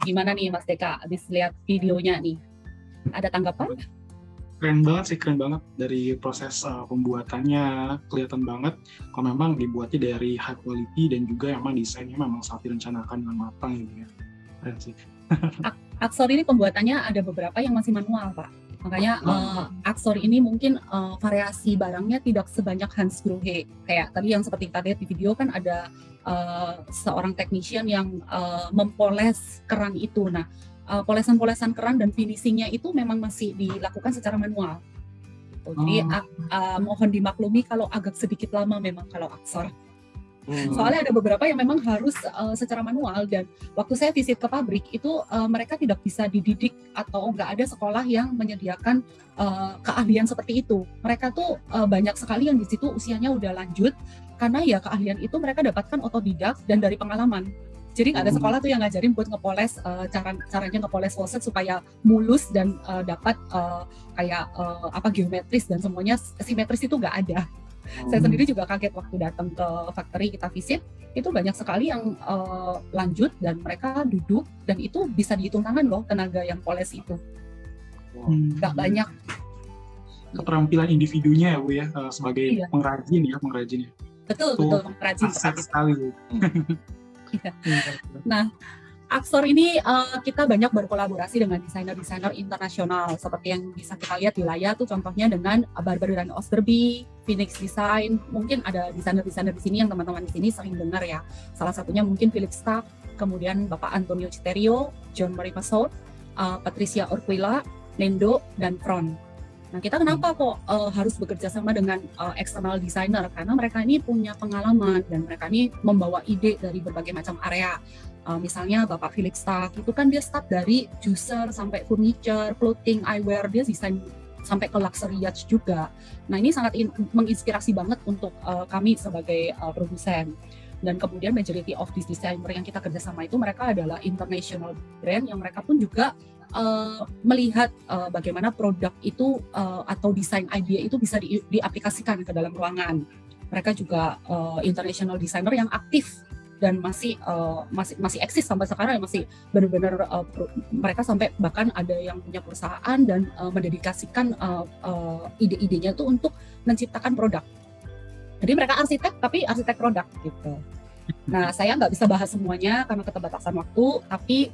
Gimana nih Mas Deka, habis lihat videonya nih? Ada tanggapan? Keren banget sih, keren banget. Dari proses pembuatannya, kelihatan banget kalau memang dibuatnya dari high quality dan juga emang desainnya memang sangat direncanakan dengan matang gitu ya. Keren sih. Axor ini pembuatannya ada beberapa yang masih manual, Pak. Makanya Axor ini mungkin variasi barangnya tidak sebanyak Hansgrohe. Kayak tadi yang seperti kita lihat di video kan ada seorang technician yang mempoles keran itu. Nah, polesan-polesan keran dan finishingnya itu memang masih dilakukan secara manual. Jadi mohon dimaklumi kalau agak sedikit lama memang kalau Axor. Soalnya ada beberapa yang memang harus secara manual, dan waktu saya visit ke pabrik itu mereka tidak bisa dididik atau nggak ada sekolah yang menyediakan keahlian seperti itu. Mereka tuh banyak sekali yang di situ usianya udah lanjut, karena ya keahlian itu mereka dapatkan otodidak dan dari pengalaman. Jadi nggak ada sekolah tuh yang ngajarin buat ngepoles caranya ngepoles faucet supaya mulus dan dapat kayak geometris dan semuanya simetris, itu nggak ada. Saya sendiri juga kaget waktu datang ke factory kita visit, itu banyak sekali yang lanjut dan mereka duduk, dan itu bisa dihitung tangan loh tenaga yang poles itu. Nggak banyak. Keterampilan individunya ya Bu ya, sebagai pengrajin ya. Betul, pengrajin. Aset sekali. Nah, Axor ini kita banyak berkolaborasi dengan desainer-desainer internasional, seperti yang bisa kita lihat di layar tuh contohnya dengan Barbara dan Osterby, Phoenix Design, mungkin ada desainer-desainer di sini yang teman-teman di sini sering dengar ya. Salah satunya mungkin Philip Stark, kemudian Bapak Antonio Citerio, John Marie Massaut, Patricia Orquilla, Nendo, dan Fron. Nah, kita kenapa kok harus bekerja sama dengan external designer? Karena mereka ini punya pengalaman dan mereka ini membawa ide dari berbagai macam area. Misalnya Bapak Philip Stark itu kan dia start dari juicer sampai furniture, clothing, eyewear, dia desain sampai ke luxury yacht juga. Nah, ini sangat menginspirasi banget untuk kami sebagai produsen. Dan kemudian majority of this designer yang kita kerjasama itu mereka adalah international brand yang mereka pun juga melihat bagaimana produk itu atau desain idea itu bisa diaplikasikan ke dalam ruangan. Mereka juga international designer yang aktif dan masih eksis sampai sekarang, masih benar-benar mereka sampai bahkan ada yang punya perusahaan dan mendedikasikan ide-idenya itu untuk menciptakan produk. Jadi mereka arsitek tapi arsitek produk gitu. Nah, saya nggak bisa bahas semuanya karena keterbatasan waktu, tapi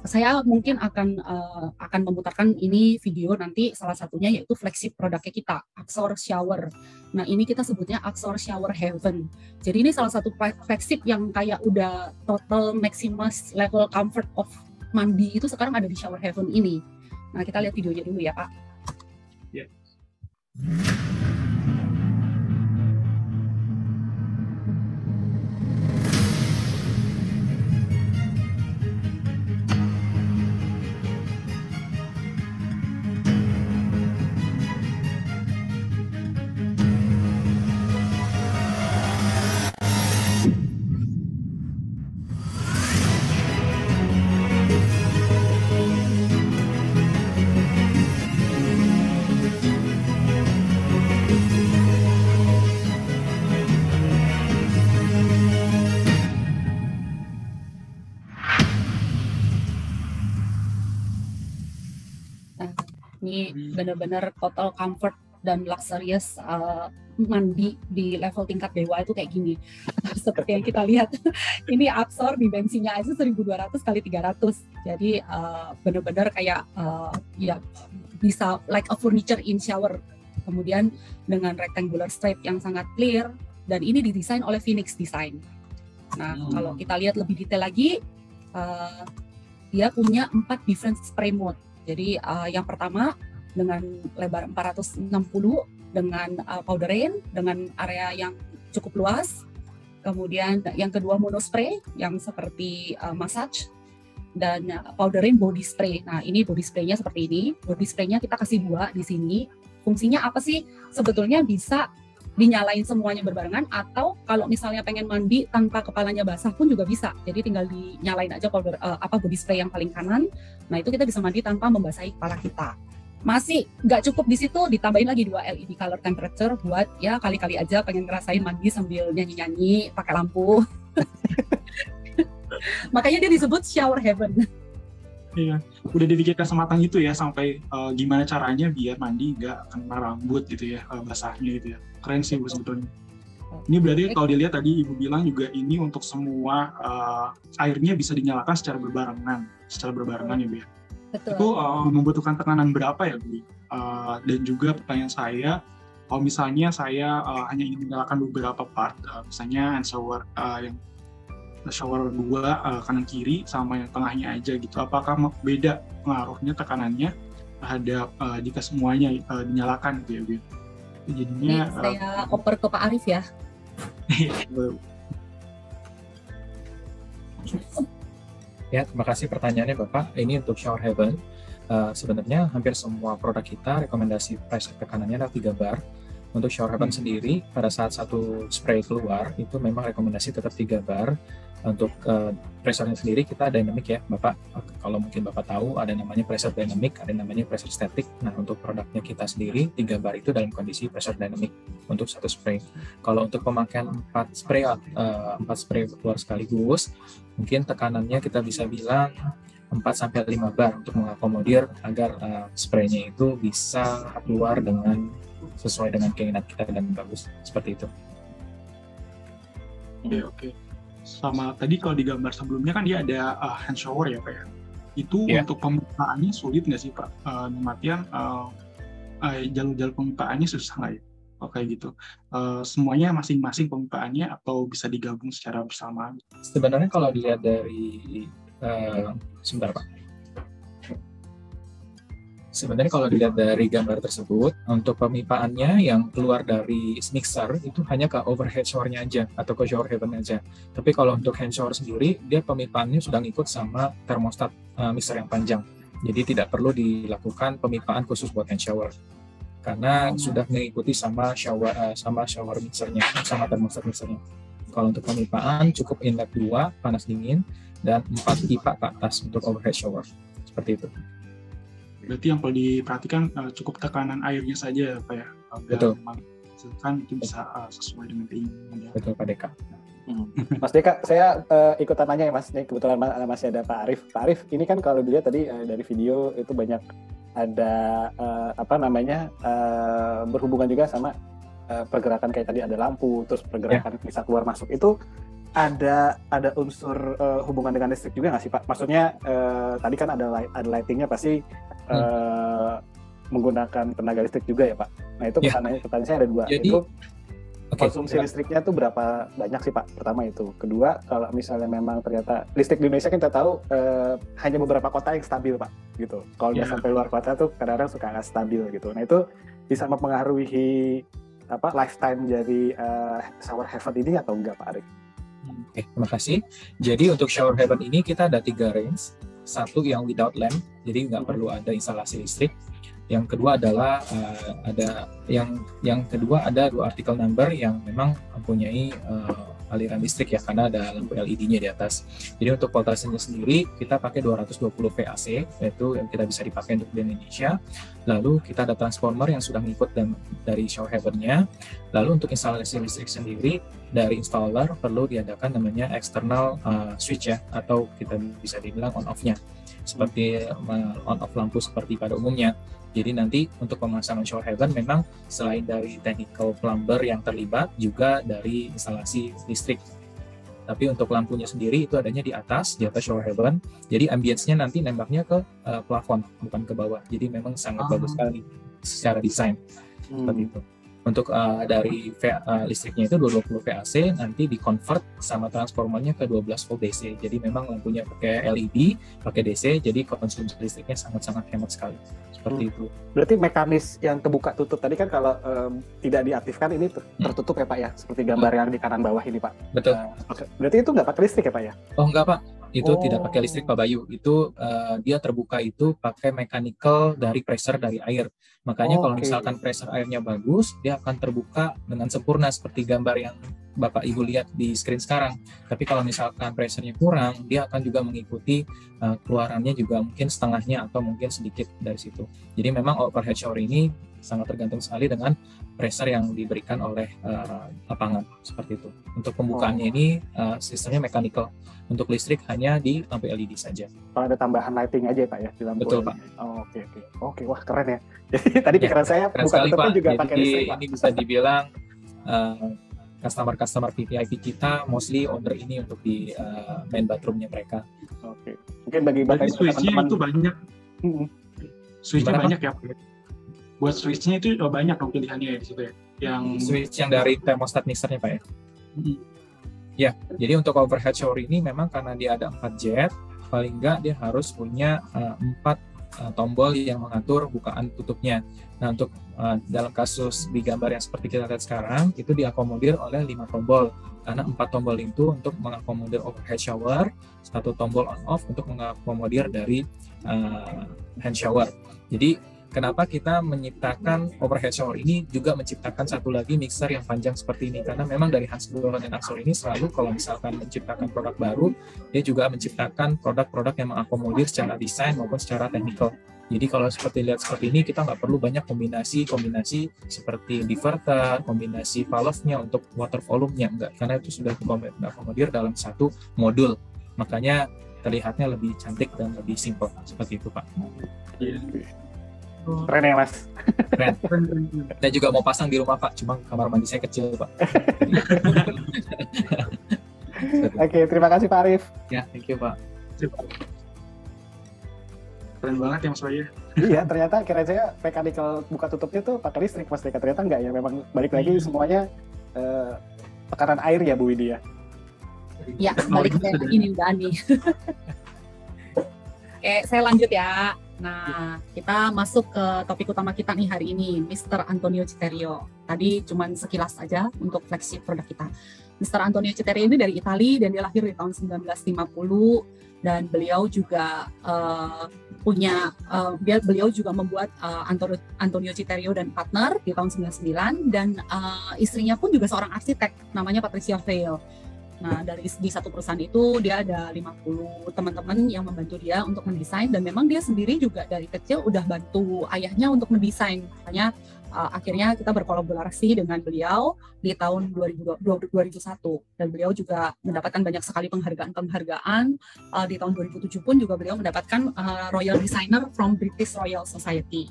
saya mungkin akan memutarkan ini video nanti, salah satunya yaitu flagship produknya kita, Axor Shower. Nah, ini kita sebutnya Axor Shower Heaven. Jadi ini salah satu flagship yang kayak udah total maximus level comfort of mandi itu sekarang ada di Shower Heaven ini. Nah, kita lihat videonya dulu ya, Pak. Ya. Ini benar-benar total comfort dan luxurious mandi di level tingkat dewa itu kayak gini. Seperti yang kita lihat, ini Axor dimensinya aja 1200 kali 300. Jadi benar-benar kayak ya bisa like a furniture in shower. Kemudian dengan rectangular stripe yang sangat clear, dan ini didesain oleh Phoenix Design. Nah, kalau kita lihat lebih detail lagi, dia punya 4 different spray mode. Jadi yang pertama dengan lebar 460 dengan powder rain dengan area yang cukup luas. Kemudian yang kedua monospray yang seperti massage, dan powder rain body spray. Nah, ini body spraynya seperti ini. Body spraynya kita kasih 2 di sini. Fungsinya apa sih? Sebetulnya bisa dinyalain semuanya berbarengan, atau kalau misalnya pengen mandi tanpa kepalanya basah pun juga bisa. Jadi tinggal dinyalain aja powder body spray yang paling kanan. Nah, itu kita bisa mandi tanpa membasahi kepala kita. Masih nggak cukup di situ, ditambahin lagi 2 LED color temperature buat ya kali-kali aja pengen ngerasain mandi sambil nyanyi-nyanyi pakai lampu. Makanya dia disebut shower heaven. Iya, udah dipikirkan sematang itu ya, sampai gimana caranya biar mandi nggak kena rambut gitu ya, basahnya gitu ya. Keren sih Bu sebetulnya. Ini berarti kalau dilihat tadi Ibu bilang juga ini untuk semua airnya bisa dinyalakan secara berbarengan ya Bu ya. Betul. Itu membutuhkan tekanan berapa ya Bu? Dan juga pertanyaan saya, kalau misalnya saya hanya ingin menyalakan beberapa part, misalnya hand shower yang shower 2 kanan kiri sama yang tengahnya aja gitu, apakah beda pengaruhnya tekanannya terhadap jika semuanya dinyalakan gitu ya Bu? Jadinya ini saya oper ke Pak Arif ya. Ya, terima kasih pertanyaannya Bapak. Ini untuk shower heaven. Sebenarnya hampir semua produk kita rekomendasi price tekanannya adalah 3 bar. Untuk shower heaven sendiri, pada saat satu spray keluar, itu memang rekomendasi tetap 3 bar. Untuk pressure-nya sendiri kita dynamic ya Bapak. Kalau mungkin Bapak tahu, ada namanya pressure dynamic, ada namanya pressure static. Nah, untuk produknya kita sendiri, 3 bar itu dalam kondisi pressure dynamic untuk satu spray. Kalau untuk pemakaian 4 spray keluar sekaligus, mungkin tekanannya kita bisa bilang 4-5 bar untuk mengakomodir agar spraynya itu bisa keluar dengan sesuai dengan keinginan kita dan bagus, seperti itu. Oke. Sama tadi kalau di gambar sebelumnya kan dia ada hand shower ya Pak ya. Itu untuk pembukaannya sulit nggak sih Pak? Artian jalur-jalur pembukaannya susah nggak ya? kayak gitu. Semuanya masing-masing pemipaannya atau bisa digabung secara bersamaan? Sebenarnya kalau dilihat dari sebentar Pak. Sebenarnya kalau dilihat dari gambar tersebut, untuk pemipaannya yang keluar dari mixer itu hanya ke overhead shower-nya aja atau ke shower heaven aja. Tapi kalau untuk hand shower sendiri, dia pemipaannya sudah ngikut sama termostat mixer yang panjang. Jadi tidak perlu dilakukan pemipaan khusus buat hand shower. Karena sudah mengikuti sama shower mixernya, sama termostat mixernya. Kalau untuk pemipaan cukup inlet 2 panas dingin dan 4 pipa ke atas untuk overhead shower. Seperti itu. Berarti yang perlu diperhatikan cukup tekanan airnya saja Pak ya. Betul. Kan itu bisa sesuai dengan keinginan ya. Betul Pak Deka. Mas Deka, saya ikutan nanya ya Mas. Ini kebetulan masih ada Pak Arif. Pak Arif, ini kan kalau dilihat tadi dari video itu banyak ada berhubungan juga sama pergerakan kayak tadi ada lampu, terus pergerakan bisa keluar masuk itu ada unsur hubungan dengan listrik juga nggak sih Pak? Maksudnya tadi kan ada lightingnya pasti menggunakan tenaga listrik juga ya Pak. Nah itu pertanyaan saya ada 2. Jadi, itu konsumsi listriknya tuh berapa banyak sih Pak? Pertama itu. Kedua, kalau misalnya memang ternyata listrik di Indonesia kan kita tahu hanya beberapa kota yang stabil Pak, gitu. Kalau udah sampai luar kota tuh kadang-kadang suka nggak stabil gitu. Nah itu bisa mempengaruhi lifetime dari shower heaven ini atau enggak Pak Arif? Oke, terima kasih. Jadi untuk shower heaven ini kita ada 3 range. Satu yang without lamp, jadi nggak perlu ada instalasi listrik. Yang kedua adalah yang kedua ada 2 article number yang memang mempunyai aliran listrik ya, karena ada lampu LED-nya di atas. Jadi untuk voltasenya sendiri kita pakai 220 VAC, yaitu yang kita bisa dipakai untuk di Indonesia. Lalu kita ada transformer yang sudah mengikut dari shower heaven-nya. Lalu untuk instalasi listrik sendiri dari installer perlu diadakan namanya external switch ya, atau kita bisa dibilang on off-nya, seperti on off lampu seperti pada umumnya. Jadi nanti untuk pemasangan shower heaven memang selain dari technical plumber yang terlibat, juga dari instalasi listrik. Tapi untuk lampunya sendiri itu adanya di atas shower heaven. Jadi ambience-nya nanti nembaknya ke plafon, bukan ke bawah. Jadi memang sangat bagus sekali secara desain. Seperti itu. Untuk dari listriknya itu 220 VAC, nanti di-convert sama transformernya ke 12 volt DC. Jadi memang lampunya pakai LED, pakai DC, jadi konsumsi listriknya sangat-sangat hemat sekali. Seperti itu. Berarti mekanis yang kebuka tutup tadi kan kalau tidak diaktifkan ini tertutup ya Pak ya? Seperti gambar yang di kanan bawah ini Pak. Betul. Berarti itu nggak pakai listrik ya Pak ya? Oh enggak Pak, itu tidak pakai listrik Pak Bayu. Itu dia terbuka itu pakai mechanical dari pressure dari air. Makanya kalau misalkan pressure airnya bagus, dia akan terbuka dengan sempurna seperti gambar yang Bapak Ibu lihat di screen sekarang. Tapi kalau misalkan pressure-nya kurang, dia akan juga mengikuti keluarannya juga mungkin setengahnya atau mungkin sedikit dari situ. Jadi memang overhead shower ini sangat tergantung sekali dengan pressure yang diberikan oleh lapangan seperti itu. Untuk pembukaannya ini sistemnya mechanical. Untuk listrik hanya di lampu LED saja. Kalau ada tambahan lighting aja ya Pak ya di lampu. Betul Pak. Oke, wah keren ya. Jadi tadi pikiran saya buka tutupnya juga pakai listrik Pak. Ini bisa dibilang customer VIP kita mostly order ini untuk di main bathroomnya mereka. Oke. Mungkin bagi Bapak switch-nya itu banyak. Switch-nya banyak ya. Buat switch-nya itu banyak dong pilihannya ya di situ ya. Yang switch yang dari thermostat mixer-nya Pak ya. Ya, jadi untuk overhead shower ini memang karena dia ada 4 jet, paling nggak dia harus punya 4 tombol yang mengatur bukaan tutupnya. Nah, untuk dalam kasus di gambar yang seperti kita lihat sekarang, itu diakomodir oleh 5 tombol. Karena 4 tombol itu untuk mengakomodir overhead shower, 1 tombol on off untuk mengakomodir dari hand shower. Jadi kenapa kita menciptakan overhead shower ini juga menciptakan satu lagi mixer yang panjang seperti ini, karena memang dari Hansgrohe dan Axor ini selalu kalau misalkan menciptakan produk baru, dia juga menciptakan produk-produk yang mengakomodir secara desain maupun secara teknikal. Jadi kalau seperti lihat seperti ini, kita nggak perlu banyak kombinasi seperti diverter, kombinasi valve-nya untuk water volume-nya, enggak, karena itu sudah diakomodir dalam satu modul. Makanya terlihatnya lebih cantik dan lebih simple seperti itu Pak. Keren ya Mas. Keren. Dan juga mau pasang di rumah Pak, cuma kamar mandi saya kecil Pak. Oke, terima kasih Pak Arif. Ya, thank you Pak. Keren banget ya Mas Bayu. Iya, ternyata kira saya mechanical buka tutupnya tuh pakai listrik Mas Deka. Ternyata enggak ya, memang balik lagi semuanya tekanan air ya Bu Widi ya. Ya, balik ke ini Mbak Ani. Oke, saya lanjut ya. Nah, kita masuk ke topik utama kita nih hari ini, Mr. Antonio Citerio. Tadi cuman sekilas aja untuk flagship produk kita. Mr. Antonio Citerio ini dari Italia dan dia lahir di tahun 1950 dan beliau juga beliau juga membuat Antonio Citerio dan partner di tahun 99 dan istrinya pun juga seorang arsitek namanya Patricia Vail. Nah, di satu perusahaan itu dia ada 50 teman-teman yang membantu dia untuk mendesain dan memang dia sendiri juga dari kecil udah bantu ayahnya untuk mendesain. Makanya akhirnya kita berkolaborasi dengan beliau di tahun 2001 dan beliau juga mendapatkan banyak sekali penghargaan. Di tahun 2007 pun juga beliau mendapatkan Royal Designer from British Royal Society.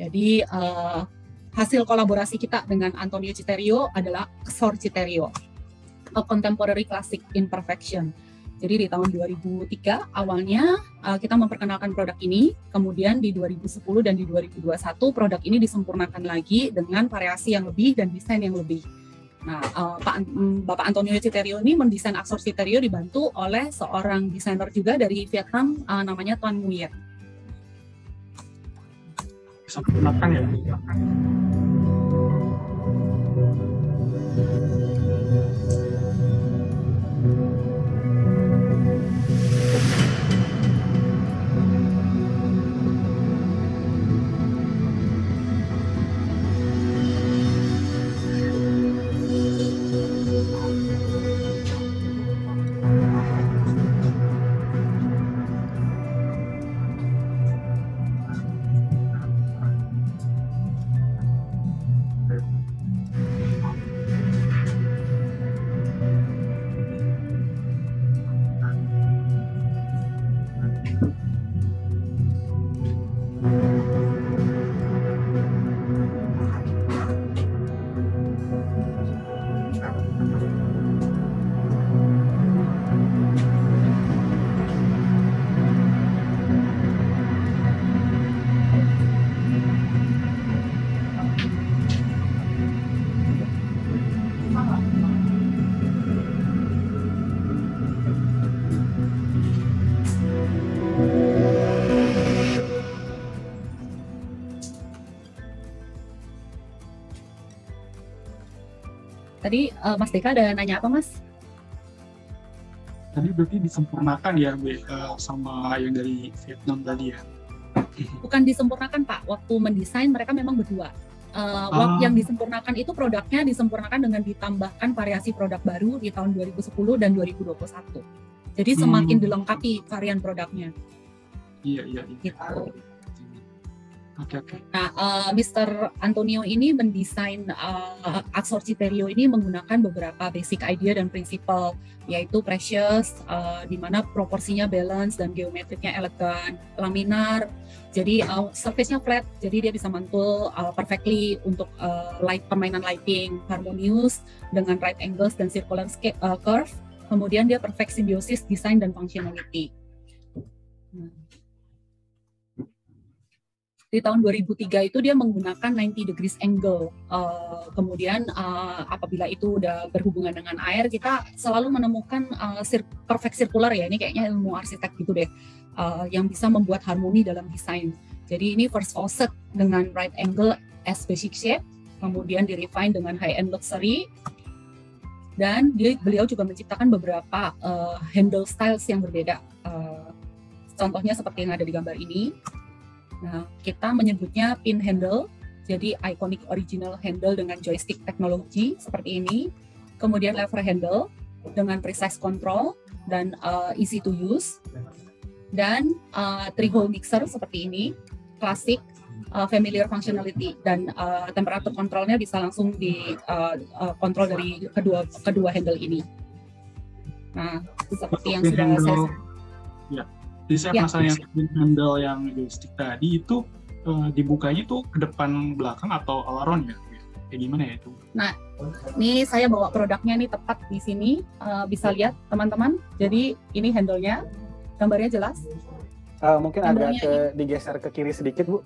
Jadi hasil kolaborasi kita dengan Antonio Citerio adalah Axor Citerio, a contemporary classic in perfection. Jadi di tahun 2003 awalnya kita memperkenalkan produk ini, kemudian di 2010 dan di 2021 produk ini disempurnakan lagi dengan variasi yang lebih dan desain yang lebih. Nah, Bapak Antonio Citerio ini mendesain Axor Citerio dibantu oleh seorang desainer juga dari Vietnam namanya Tuan Nguyen. Sempurnakan ya. Tadi Mas Deka ada nanya apa, Mas? Tadi berarti disempurnakan ya, sama yang dari Vietnam tadi ya? Bukan disempurnakan, Pak. Waktu mendesain mereka memang berdua. Yang disempurnakan itu produknya disempurnakan dengan ditambahkan variasi produk baru di tahun 2010 dan 2021. Jadi semakin dilengkapi varian produknya. Iya. Gitu. Oke. Nah, Mr. Antonio ini mendesain Axor Citerio ini menggunakan beberapa basic idea dan prinsipal, yaitu precious, di mana proporsinya balance dan geometriknya elegan, laminar, jadi surface-nya flat, jadi dia bisa mantul perfectly untuk permainan lighting, harmonious dengan right angles dan circular curve, kemudian dia perfect symbiosis design dan functionality. Di tahun 2003 itu dia menggunakan 90 degrees angle. Kemudian apabila itu udah berhubungan dengan air, kita selalu menemukan perfect circular ya, ini kayaknya ilmu arsitek gitu deh, yang bisa membuat harmoni dalam desain. Jadi ini first faucet dengan right angle as basic shape, kemudian di refine dengan high end luxury, dan beliau juga menciptakan beberapa handle styles yang berbeda. Contohnya seperti yang ada di gambar ini. Nah, kita menyebutnya pin handle, jadi iconic original handle dengan joystick teknologi seperti ini. Kemudian lever handle dengan precise control dan easy to use. Dan three hole mixer seperti ini, klasik, familiar functionality, dan temperatur kontrolnya bisa langsung dikontrol dari kedua handle ini. Nah, seperti yang sudah saya. Ya. Jadi saya penasaran yang handle yang joystick tadi itu dibukanya tuh ke depan belakang atau all around ya? Kayak gimana ya itu? Nah, ini saya bawa produknya nih tepat di sini, bisa lihat teman-teman. Jadi ini handle-nya, gambarnya jelas. Mungkin agak Handle-nya digeser ke kiri sedikit, Bu.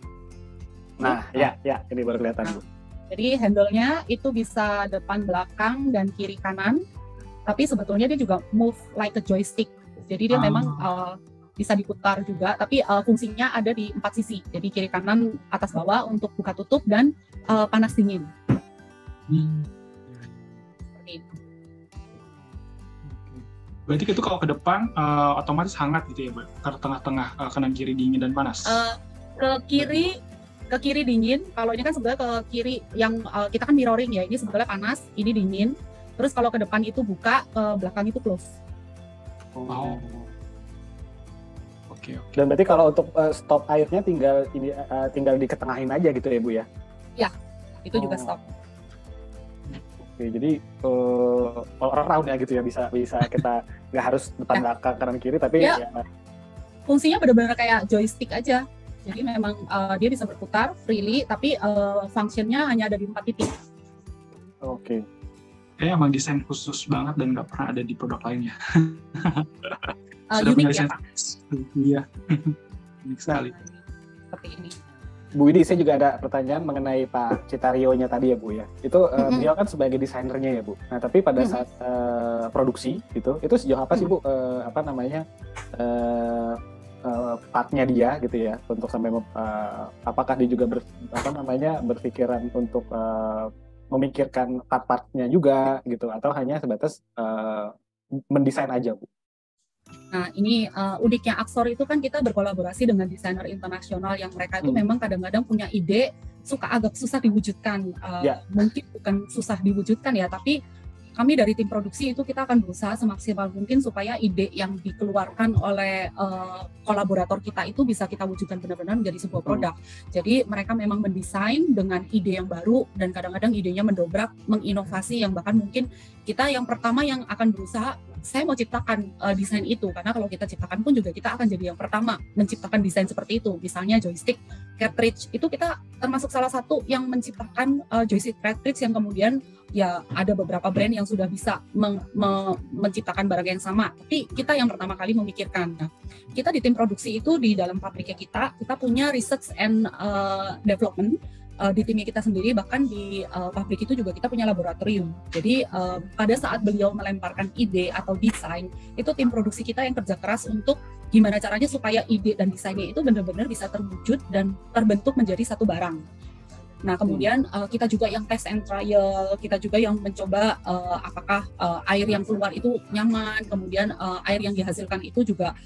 Nah, ya, ini baru kelihatan, Bu. Jadi handle-nya itu bisa depan, belakang, dan kiri kanan. Tapi sebetulnya dia juga move like a joystick. Jadi dia memang bisa diputar juga. Tapi fungsinya ada di 4 sisi. Jadi kiri kanan, atas bawah untuk buka tutup dan panas dingin. Seperti itu. Berarti itu kalau ke depan otomatis hangat gitu ya, Bu? Ke tengah-tengah kanan kiri dingin dan panas. Ke kiri dingin. Kalau ini kan sebenarnya ke kiri yang kita kan mirroring ya. Ini sebetulnya panas, ini dingin. Terus kalau ke depan itu buka, ke belakang itu close. Oke. Dan berarti kalau untuk stop airnya tinggal diketengahin aja gitu ya, Bu ya? Ya, itu juga stop. Oke, jadi all around ya gitu ya, bisa kita nggak harus depan belakang kanan kiri, tapi ya. Fungsinya benar-benar kayak joystick aja. Jadi memang dia bisa berputar freely, tapi functionnya hanya ada di 4 titik. Oke. Emang desain khusus banget dan nggak pernah ada di produk lainnya. Unik ya, Pak? Iya, unik sekali. Seperti ini. Bu Widi, saya juga ada pertanyaan mengenai Pak Citario-nya tadi ya, Bu ya. Itu beliau kan sebagai desainernya ya, Bu. Nah, tapi pada saat produksi itu sejauh apa sih, Bu, partnya dia gitu ya, untuk sampai apakah dia juga berpikiran untuk memikirkan part-partnya juga gitu, atau hanya sebatas mendesain aja, Bu? Nah, ini uniknya Axor itu kan kita berkolaborasi dengan desainer internasional yang mereka itu memang kadang-kadang punya ide suka agak susah diwujudkan. Mungkin bukan susah diwujudkan ya, tapi kami dari tim produksi itu kita akan berusaha semaksimal mungkin supaya ide yang dikeluarkan oleh kolaborator kita itu bisa kita wujudkan benar-benar menjadi sebuah produk. Jadi mereka memang mendesain dengan ide yang baru dan kadang-kadang idenya mendobrak, menginovasi yang bahkan mungkin kita yang pertama yang akan berusaha, saya mau ciptakan desain itu, karena kalau kita ciptakan pun juga kita akan jadi yang pertama menciptakan desain seperti itu. Misalnya joystick cartridge itu kita termasuk salah satu yang menciptakan joystick cartridge yang kemudian ya ada beberapa brand yang sudah bisa menciptakan barang yang sama, tapi kita yang pertama kali memikirkan. Nah, kita di tim produksi itu di dalam pabriknya kita punya research and development di timnya kita sendiri, bahkan di pabrik itu juga kita punya laboratorium. Jadi pada saat beliau melemparkan ide atau desain, itu tim produksi kita yang kerja keras untuk gimana caranya supaya ide dan desainnya itu benar-benar bisa terwujud dan terbentuk menjadi satu barang. Nah, kemudian kita juga yang test and trial, kita juga yang mencoba apakah air yang keluar itu nyaman, kemudian air yang dihasilkan itu juga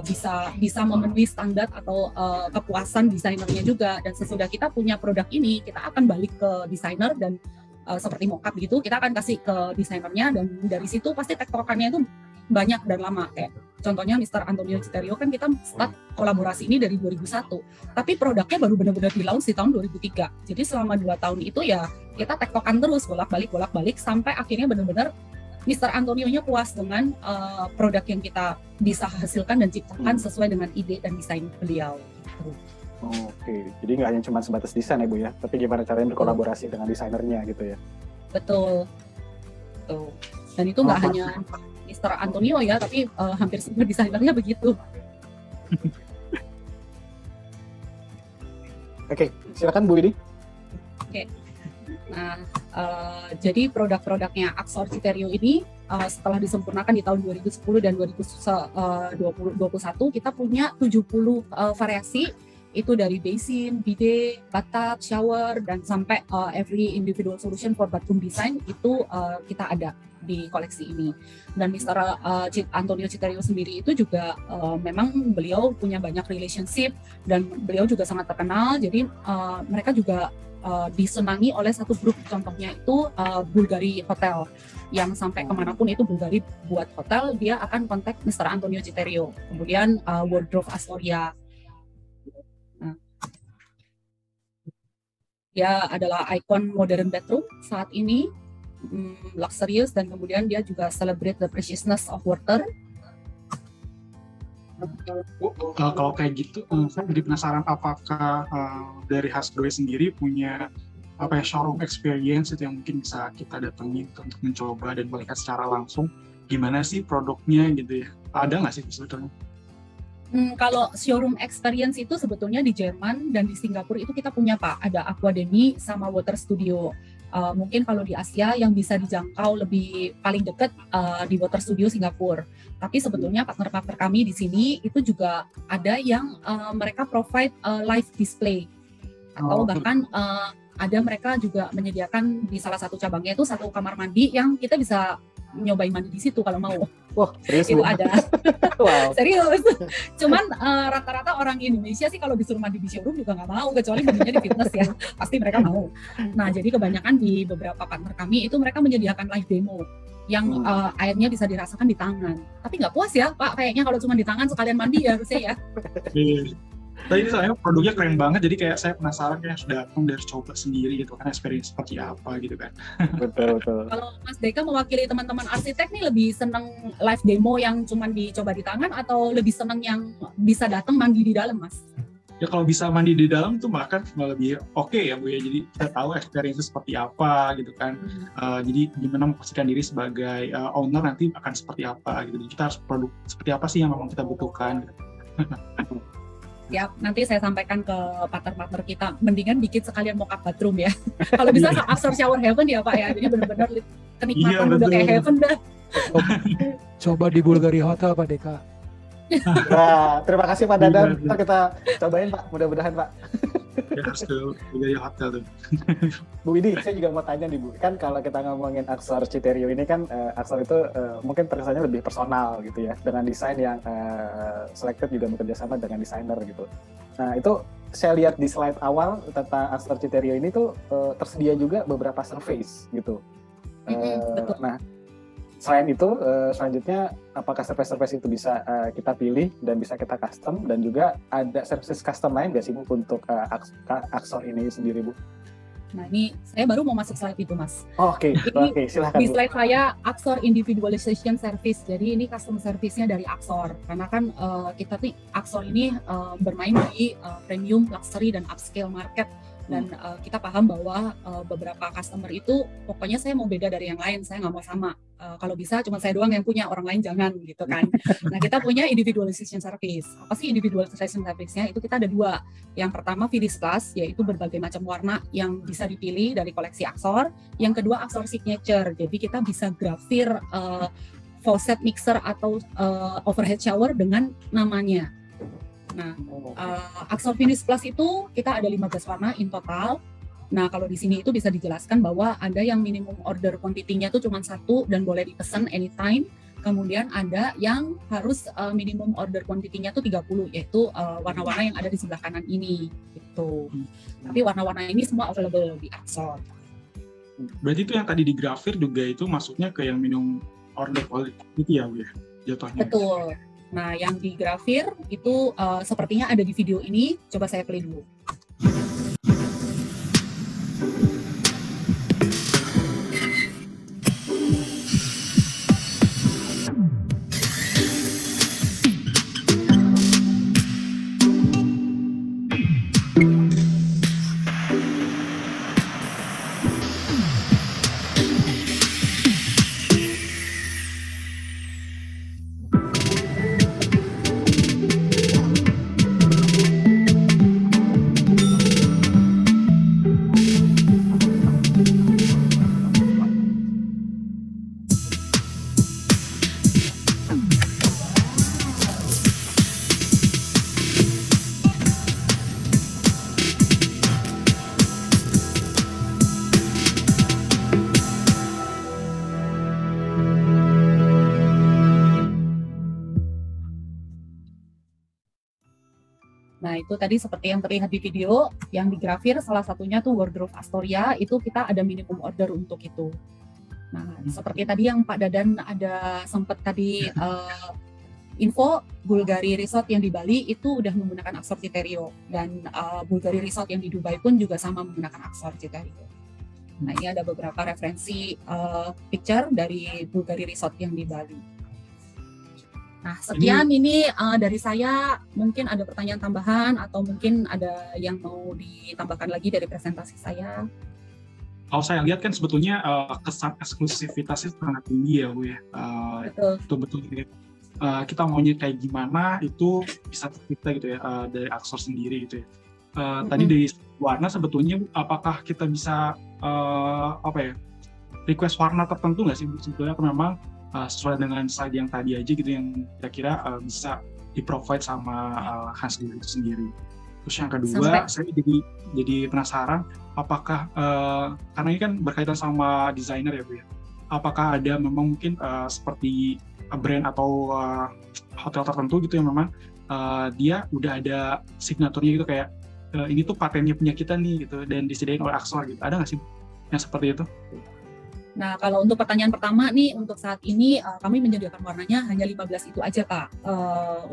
bisa memenuhi standar atau kepuasan desainernya juga. Dan sesudah kita punya produk ini, kita akan balik ke desainer dan seperti mock-up gitu, kita akan kasih ke desainernya, dan dari situ pasti tektokannya itu banyak dan lama. Kayak contohnya Mr. Antonio Citario kan kita start kolaborasi ini dari 2001, tapi produknya baru benar-benar di launch di tahun 2003. Jadi selama 2 tahun itu ya kita tektokan terus bolak-balik sampai akhirnya benar-benar Mr. Antonio-nya puas dengan produk yang kita bisa hasilkan dan ciptakan sesuai dengan ide dan desain beliau. Oke, jadi nggak hanya cuma sebatas desain ya, Bu ya, tapi gimana caranya berkolaborasi dengan desainernya gitu ya. Betul. Dan itu nggak hanya Mr. Antonio ya, tapi hampir semua desainernya begitu. Oke, silakan Bu Widi. Oke. Nah, jadi produk-produknya Axor Citario ini setelah disempurnakan di tahun 2010 dan 2021, kita punya 70 variasi, itu dari basin, bidet, bathtub, shower, dan sampai every individual solution for bathroom design itu kita ada di koleksi ini. Dan Mr. Antonio Citario sendiri itu juga memang beliau punya banyak relationship dan beliau juga sangat terkenal, jadi mereka juga disenangi oleh satu grup, contohnya itu Bulgari Hotel, yang sampai kemanapun itu Bulgari buat hotel, dia akan kontak Mr. Antonio Citario. Kemudian Wardrobe Astoria, dia adalah ikon modern bedroom saat ini, luxurious, dan kemudian dia juga celebrate the preciousness of water. Kalau kayak gitu, saya jadi penasaran apakah dari Hasbro sendiri punya showroom experience itu yang mungkin bisa kita datangi untuk mencoba dan melihat secara langsung gimana sih produknya gitu ya. Ada nggak sih sebetulnya? Kalau showroom experience itu sebetulnya di Jerman dan di Singapura itu kita punya Pak, ada Aquademy sama Water Studio. Mungkin kalau di Asia yang bisa dijangkau lebih paling dekat di Water Studio Singapura. Tapi sebetulnya partner-partner kami di sini itu juga ada yang mereka provide live display atau bahkan ada mereka juga menyediakan di salah satu cabangnya itu satu kamar mandi yang kita bisa nyobain mandi di situ kalau mau. Wah, serius Itu Bu? ada. Wow. Serius. Cuman rata-rata orang Indonesia sih kalau disuruh mandi di showroom juga nggak mau, kecuali mandinya di fitness ya. Pasti mereka mau. Nah, jadi kebanyakan di beberapa partner kami itu mereka menyediakan live demo yang airnya bisa dirasakan di tangan. Tapi nggak puas ya, Pak. Kayaknya kalau cuma di tangan sekalian mandi ya harusnya ya. Tadi ini soalnya produknya keren banget, jadi kayak saya penasaran kayak sudah datang dari coba sendiri gitu kan, experience seperti apa gitu kan. Betul. Kalau Mas Deka mewakili teman-teman arsitek nih lebih seneng live demo yang cuma dicoba di tangan atau lebih seneng yang bisa datang mandi di dalam, Mas? Ya kalau bisa mandi di dalam tuh bahkan lebih oke ya Bu ya, jadi kita tahu experience seperti apa gitu kan. Jadi gimana memposisikan diri sebagai owner nanti akan seperti apa gitu. Jadi kita harus produk seperti apa sih yang memang kita butuhkan. Ya, nanti saya sampaikan ke partner-partner kita. Mendingan bikin sekalian mock-up bathroom ya. Kalau bisa Axor Shower Heaven ya Pak ya. Jadi benar-benar kenikmatan udah kayak heaven dah. Coba di Bulgaria Hotel Pak Deka. Nah, terima kasih Pak Dadan. Ntar kita cobain Pak, mudah-mudahan Pak. Ya harus ke Bulgaria Hotel tuh. Bu Widi, saya juga mau tanya nih Bu, kan kalau kita ngomongin Axor Citerio ini kan Axor itu mungkin terkesannya lebih personal gitu ya, dengan desain yang selected juga bekerja sama dengan desainer gitu. Nah itu saya lihat di slide awal tentang Axor Citerio ini tuh tersedia juga beberapa surface gitu. Nah selain itu selanjutnya apakah surface itu bisa kita pilih dan bisa kita custom, dan juga ada services custom lain nggak sih Bu untuk Axor ini sendiri Bu? Nah ini saya baru mau masuk slide itu Mas. Oke, silahkan Di Bu. slide saya Axor Individualization Service. Jadi ini custom service-nya dari Axor. Karena kan kita tuh Axor ini bermain di premium, luxury, dan upscale market. Dan kita paham bahwa beberapa customer itu pokoknya saya mau beda dari yang lain, saya nggak mau sama. Kalau bisa cuma saya doang yang punya, orang lain jangan gitu kan. Nah kita punya individualization service. Apa sih individualization service-nya? Itu kita ada dua. Yang pertama Finis Plus, yaitu berbagai macam warna yang bisa dipilih dari koleksi Axor. Yang kedua Axor Signature, jadi kita bisa grafir faucet mixer atau overhead shower dengan namanya. Nah, Axor Finis Plus itu kita ada 15 warna in total. Nah, kalau di sini itu bisa dijelaskan bahwa ada yang minimum order quantity-nya itu cuma 1 dan boleh dipesan anytime. Kemudian ada yang harus minimum order quantity-nya itu 30, yaitu warna-warna yang ada di sebelah kanan ini. Gitu. Tapi warna-warna ini semua available di Axor. Berarti itu yang tadi digrafir juga itu masuknya ke yang minimum order quality ya Bu ya, jatuhnya. Betul. Nah, yang digrafir itu sepertinya ada di video ini. Coba saya play dulu. Nah, itu tadi seperti yang terlihat di video, yang digrafir salah satunya tuh wardrobe Astoria, itu kita ada minimum order untuk itu. Nah, seperti tadi yang Pak Dadan ada sempat tadi info, Bulgari Resort yang di Bali itu udah menggunakan Axor Citerio, dan Bulgari Resort yang di Dubai pun juga sama menggunakan Axor Citerio. Nah, ini ada beberapa referensi picture dari Bulgari Resort yang di Bali. Nah, sekian ini dari saya. Mungkin ada pertanyaan tambahan atau mungkin ada yang mau ditambahkan lagi dari presentasi saya. Kalau saya lihat kan sebetulnya kesan eksklusivitasnya sangat tinggi ya Bu ya. Betul. Betul-betul kita maunya kayak gimana itu bisa tercipta gitu ya dari Axor sendiri gitu ya. Tadi dari warna sebetulnya apakah kita bisa request warna tertentu nggak sih sebetulnya, atau memang sesuai dengan slide yang tadi aja gitu yang kira-kira bisa di-provide sama Hans Grohe itu sendiri. Terus yang kedua, saya jadi penasaran apakah karena ini kan berkaitan sama desainer ya Bu ya, apakah ada memang mungkin seperti brand atau hotel tertentu gitu yang memang dia udah ada signaturnya gitu, kayak ini tuh patennya punya kita nih gitu dan disediain oleh Axor gitu, ada nggak sih yang seperti itu? Nah, kalau untuk pertanyaan pertama nih, untuk saat ini kami menyediakan warnanya hanya 15 itu aja, Pak.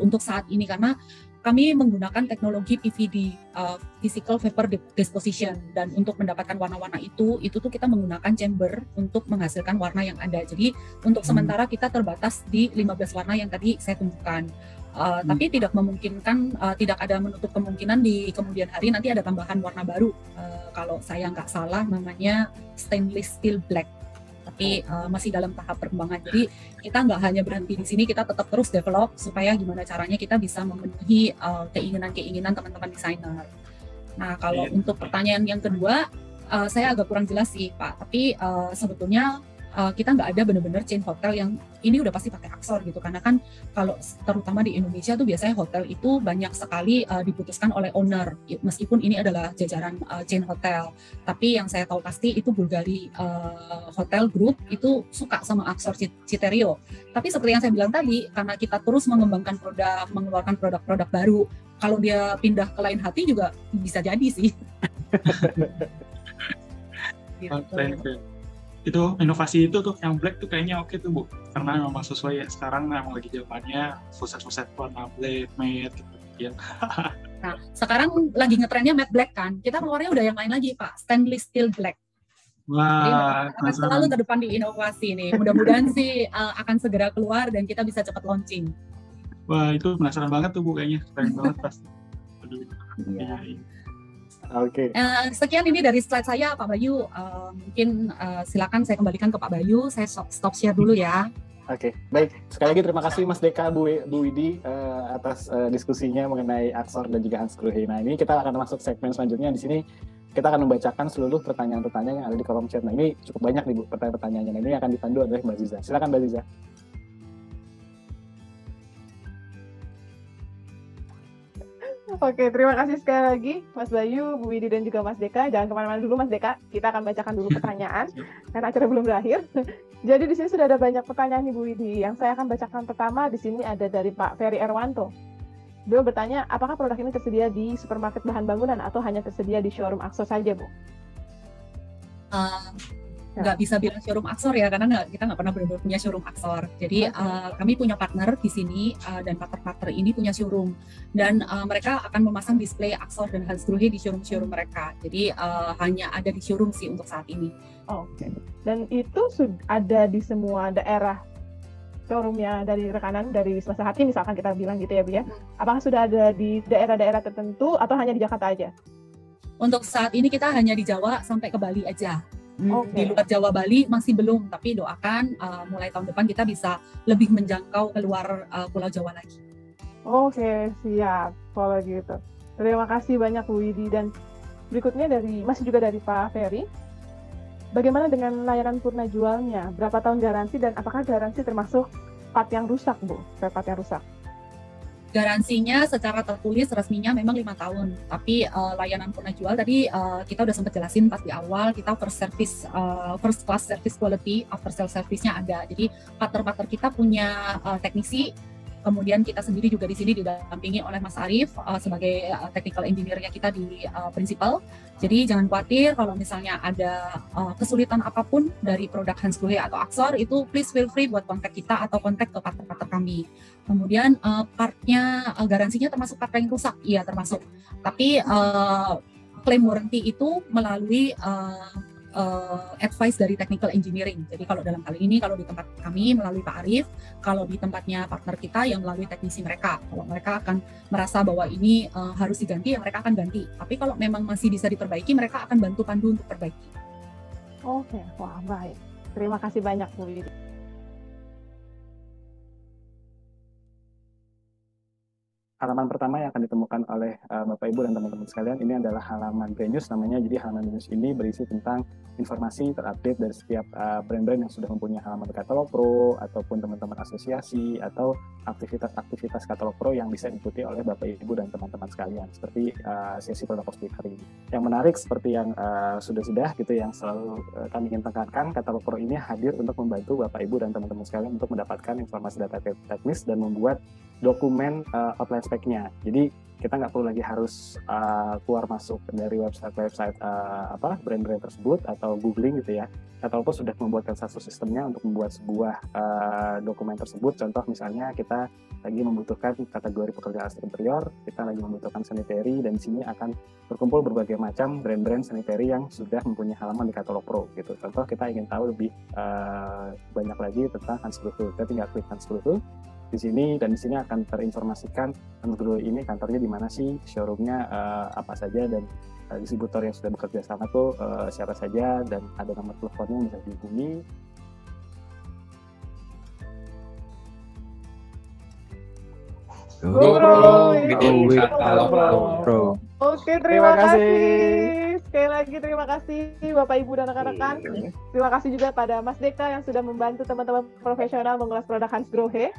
Untuk saat ini, karena kami menggunakan teknologi PVD, Physical Vapor Disposition, dan untuk mendapatkan warna-warna itu tuh kita menggunakan chamber untuk menghasilkan warna yang ada. Jadi, untuk sementara kita terbatas di 15 warna yang tadi saya tunjukkan. Tapi tidak memungkinkan, tidak ada menutup kemungkinan di kemudian hari nanti ada tambahan warna baru. Kalau saya nggak salah namanya stainless steel black. Tapi masih dalam tahap perkembangan. Jadi kita nggak hanya berhenti di sini, kita tetap terus develop supaya gimana caranya kita bisa memenuhi keinginan-keinginan teman-teman desainer. Nah, kalau untuk pertanyaan yang kedua, saya agak kurang jelas sih, Pak. Tapi sebetulnya kita nggak ada benar-benar chain hotel yang ini udah pasti pakai Axor gitu, karena kan kalau terutama di Indonesia tuh biasanya hotel itu banyak sekali diputuskan oleh owner, meskipun ini adalah jajaran chain hotel. Tapi yang saya tahu pasti itu Bulgari Hotel Group itu suka sama Axor Citerio. Tapi seperti yang saya bilang tadi, karena kita terus mengembangkan produk, mengeluarkan produk-produk baru, kalau dia pindah ke lain hati juga bisa jadi sih. Gitu. Itu inovasi itu tuh yang black tuh kayaknya oke tuh Bu, karena memang sesuai ya sekarang memang lagi zamannya fuset-fuset warna black, matte gitu ya. Nah, sekarang lagi ngetrennya matte black kan, kita keluarnya udah yang lain lagi Pak, stainless steel black. Wah, akan selalu ke depan di inovasi nih, mudah-mudahan sih akan segera keluar dan kita bisa cepat launching. Wah, itu penasaran banget tuh Bu, kayaknya keren banget pasti. Aduh. Iya. Oke. Sekian ini dari slide saya, Pak Bayu. Mungkin silakan saya kembalikan ke Pak Bayu. Saya stop share dulu ya. Oke, baik. Sekali lagi terima kasih Mas Deka, Bu Widi atas diskusinya mengenai Axor dan juga Hans Grohe. Nah, ini kita akan masuk segmen selanjutnya. Di sini kita akan membacakan seluruh pertanyaan-pertanyaan yang ada di kolom chat. Nah, ini cukup banyak nih Bu pertanyaan-pertanyaannya. Nah, ini akan dipandu oleh Mbak Ziza. Silakan Mbak Ziza. Oke, terima kasih sekali lagi Mas Bayu, Bu Widi, dan juga Mas Deka. Jangan kemana-mana dulu Mas Deka, kita akan bacakan dulu pertanyaan, karena acara belum berakhir. Jadi di sini sudah ada banyak pertanyaan nih Bu Widi. Yang saya akan bacakan pertama di sini ada dari Pak Ferry Erwanto. Beliau bertanya, apakah produk ini tersedia di supermarket bahan bangunan atau hanya tersedia di showroom Axor saja, Bu? Nggak bisa bilang showroom Axor ya, karena kita nggak pernah benar-benar punya showroom Axor. Jadi kami punya partner di sini dan partner-partner ini punya showroom dan mereka akan memasang display Axor dan Hans Grohe di showroom mereka. Jadi hanya ada di showroom sih untuk saat ini. Oke. Dan itu sudah ada di semua daerah showroomnya dari rekanan dari Wisma Sehati misalkan kita bilang gitu ya Bu ya. Apakah sudah ada di daerah-daerah tertentu atau hanya di Jakarta aja? Untuk saat ini kita hanya di Jawa sampai ke Bali aja. Okay. Di luar Jawa, Bali masih belum, tapi doakan mulai tahun depan kita bisa lebih menjangkau keluar Pulau Jawa lagi. Oke, siap kalau gitu. Terima kasih banyak Bu Widi, dan berikutnya masih juga dari Pak Ferry. Bagaimana dengan layanan purna jualnya? Berapa tahun garansi dan apakah garansi termasuk part yang rusak, Bu? Part yang rusak. Garansinya secara tertulis resminya memang 5 tahun, tapi layanan purna jual tadi kita udah sempat jelasin pas di awal, kita first class service quality, after sale service-nya ada. Jadi partner-partner kita punya teknisi, kemudian kita sendiri juga di sini didampingi oleh Mas Arief sebagai technical engineer-nya kita di principal. Jadi jangan khawatir kalau misalnya ada kesulitan apapun dari produk Hans Grohe atau Axor, itu please feel free buat kontak kita atau kontak ke partner-partner kami. Kemudian partnya garansinya termasuk part yang rusak, iya termasuk. Tapi claim warranty itu melalui advice dari technical engineering. Jadi kalau dalam kali ini, kalau di tempat kami melalui Pak Arief, kalau di tempatnya partner kita yang melalui teknisi mereka. Kalau mereka akan merasa bahwa ini harus diganti, ya mereka akan ganti. Tapi kalau memang masih bisa diperbaiki, mereka akan bantu pandu untuk perbaiki. Oke, wah baik. Terima kasih banyak Bu Widi. halaman pertama yang akan ditemukan oleh Bapak Ibu dan teman-teman sekalian ini adalah halaman Brand News namanya. Jadi halaman Brand News ini berisi tentang informasi terupdate dari setiap brand-brand yang sudah mempunyai halaman Katalog Pro ataupun teman-teman asosiasi atau aktivitas-aktivitas Katalog Pro yang bisa diikuti oleh Bapak Ibu dan teman-teman sekalian seperti sesi produk positif hari ini. Yang menarik seperti yang sudah gitu yang selalu kami ingin tekankan, Katalog Pro ini hadir untuk membantu Bapak Ibu dan teman-teman sekalian untuk mendapatkan informasi data teknis dan membuat dokumen outline spec-nya. Jadi kita nggak perlu lagi harus keluar masuk dari website brand-brand tersebut atau googling gitu ya. Katalog sudah membuatkan satu sistemnya untuk membuat sebuah dokumen tersebut. Contoh misalnya kita lagi membutuhkan kategori pekerjaan interior, kita lagi membutuhkan sanitary, dan di sini akan berkumpul berbagai macam brand-brand sanitary yang sudah mempunyai halaman di Katalog Pro gitu. Contoh kita ingin tahu lebih banyak lagi tentang Hansgrohe, kita tinggal klik Hansgrohe di sini, dan di sini akan terinformasikan Hansgrohe ini kantornya di mana sih, showroomnya apa saja, dan distributor yang sudah bekerja sama tuh siapa saja, dan ada nomor teleponnya yang bisa dihubungi. Oke, terima kasih. Sekali lagi terima kasih Bapak Ibu dan rekan-rekan. Terima kasih juga pada Mas Deka yang sudah membantu teman-teman profesional mengulas produk Hansgrohe.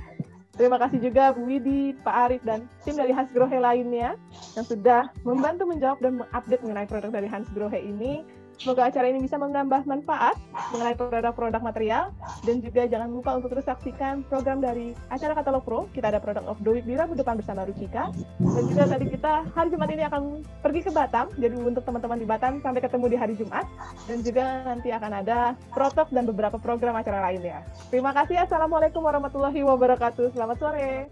Terima kasih juga Bu Widi, Pak Arif, dan tim dari Hansgrohe lainnya yang sudah membantu menjawab dan mengupdate mengenai produk dari Hansgrohe ini. Semoga acara ini bisa menambah manfaat mengenai produk-produk material, dan juga jangan lupa untuk terus saksikan program dari acara Katalog Pro. Kita ada Product of the Week di Rabu depan bersama Rucika, dan juga tadi kita hari Jumat ini akan pergi ke Batam. Jadi untuk teman-teman di Batam, sampai ketemu di hari Jumat, dan juga nanti akan ada Protok dan beberapa program acara lainnya. Terima kasih. Assalamualaikum warahmatullahi wabarakatuh. Selamat sore.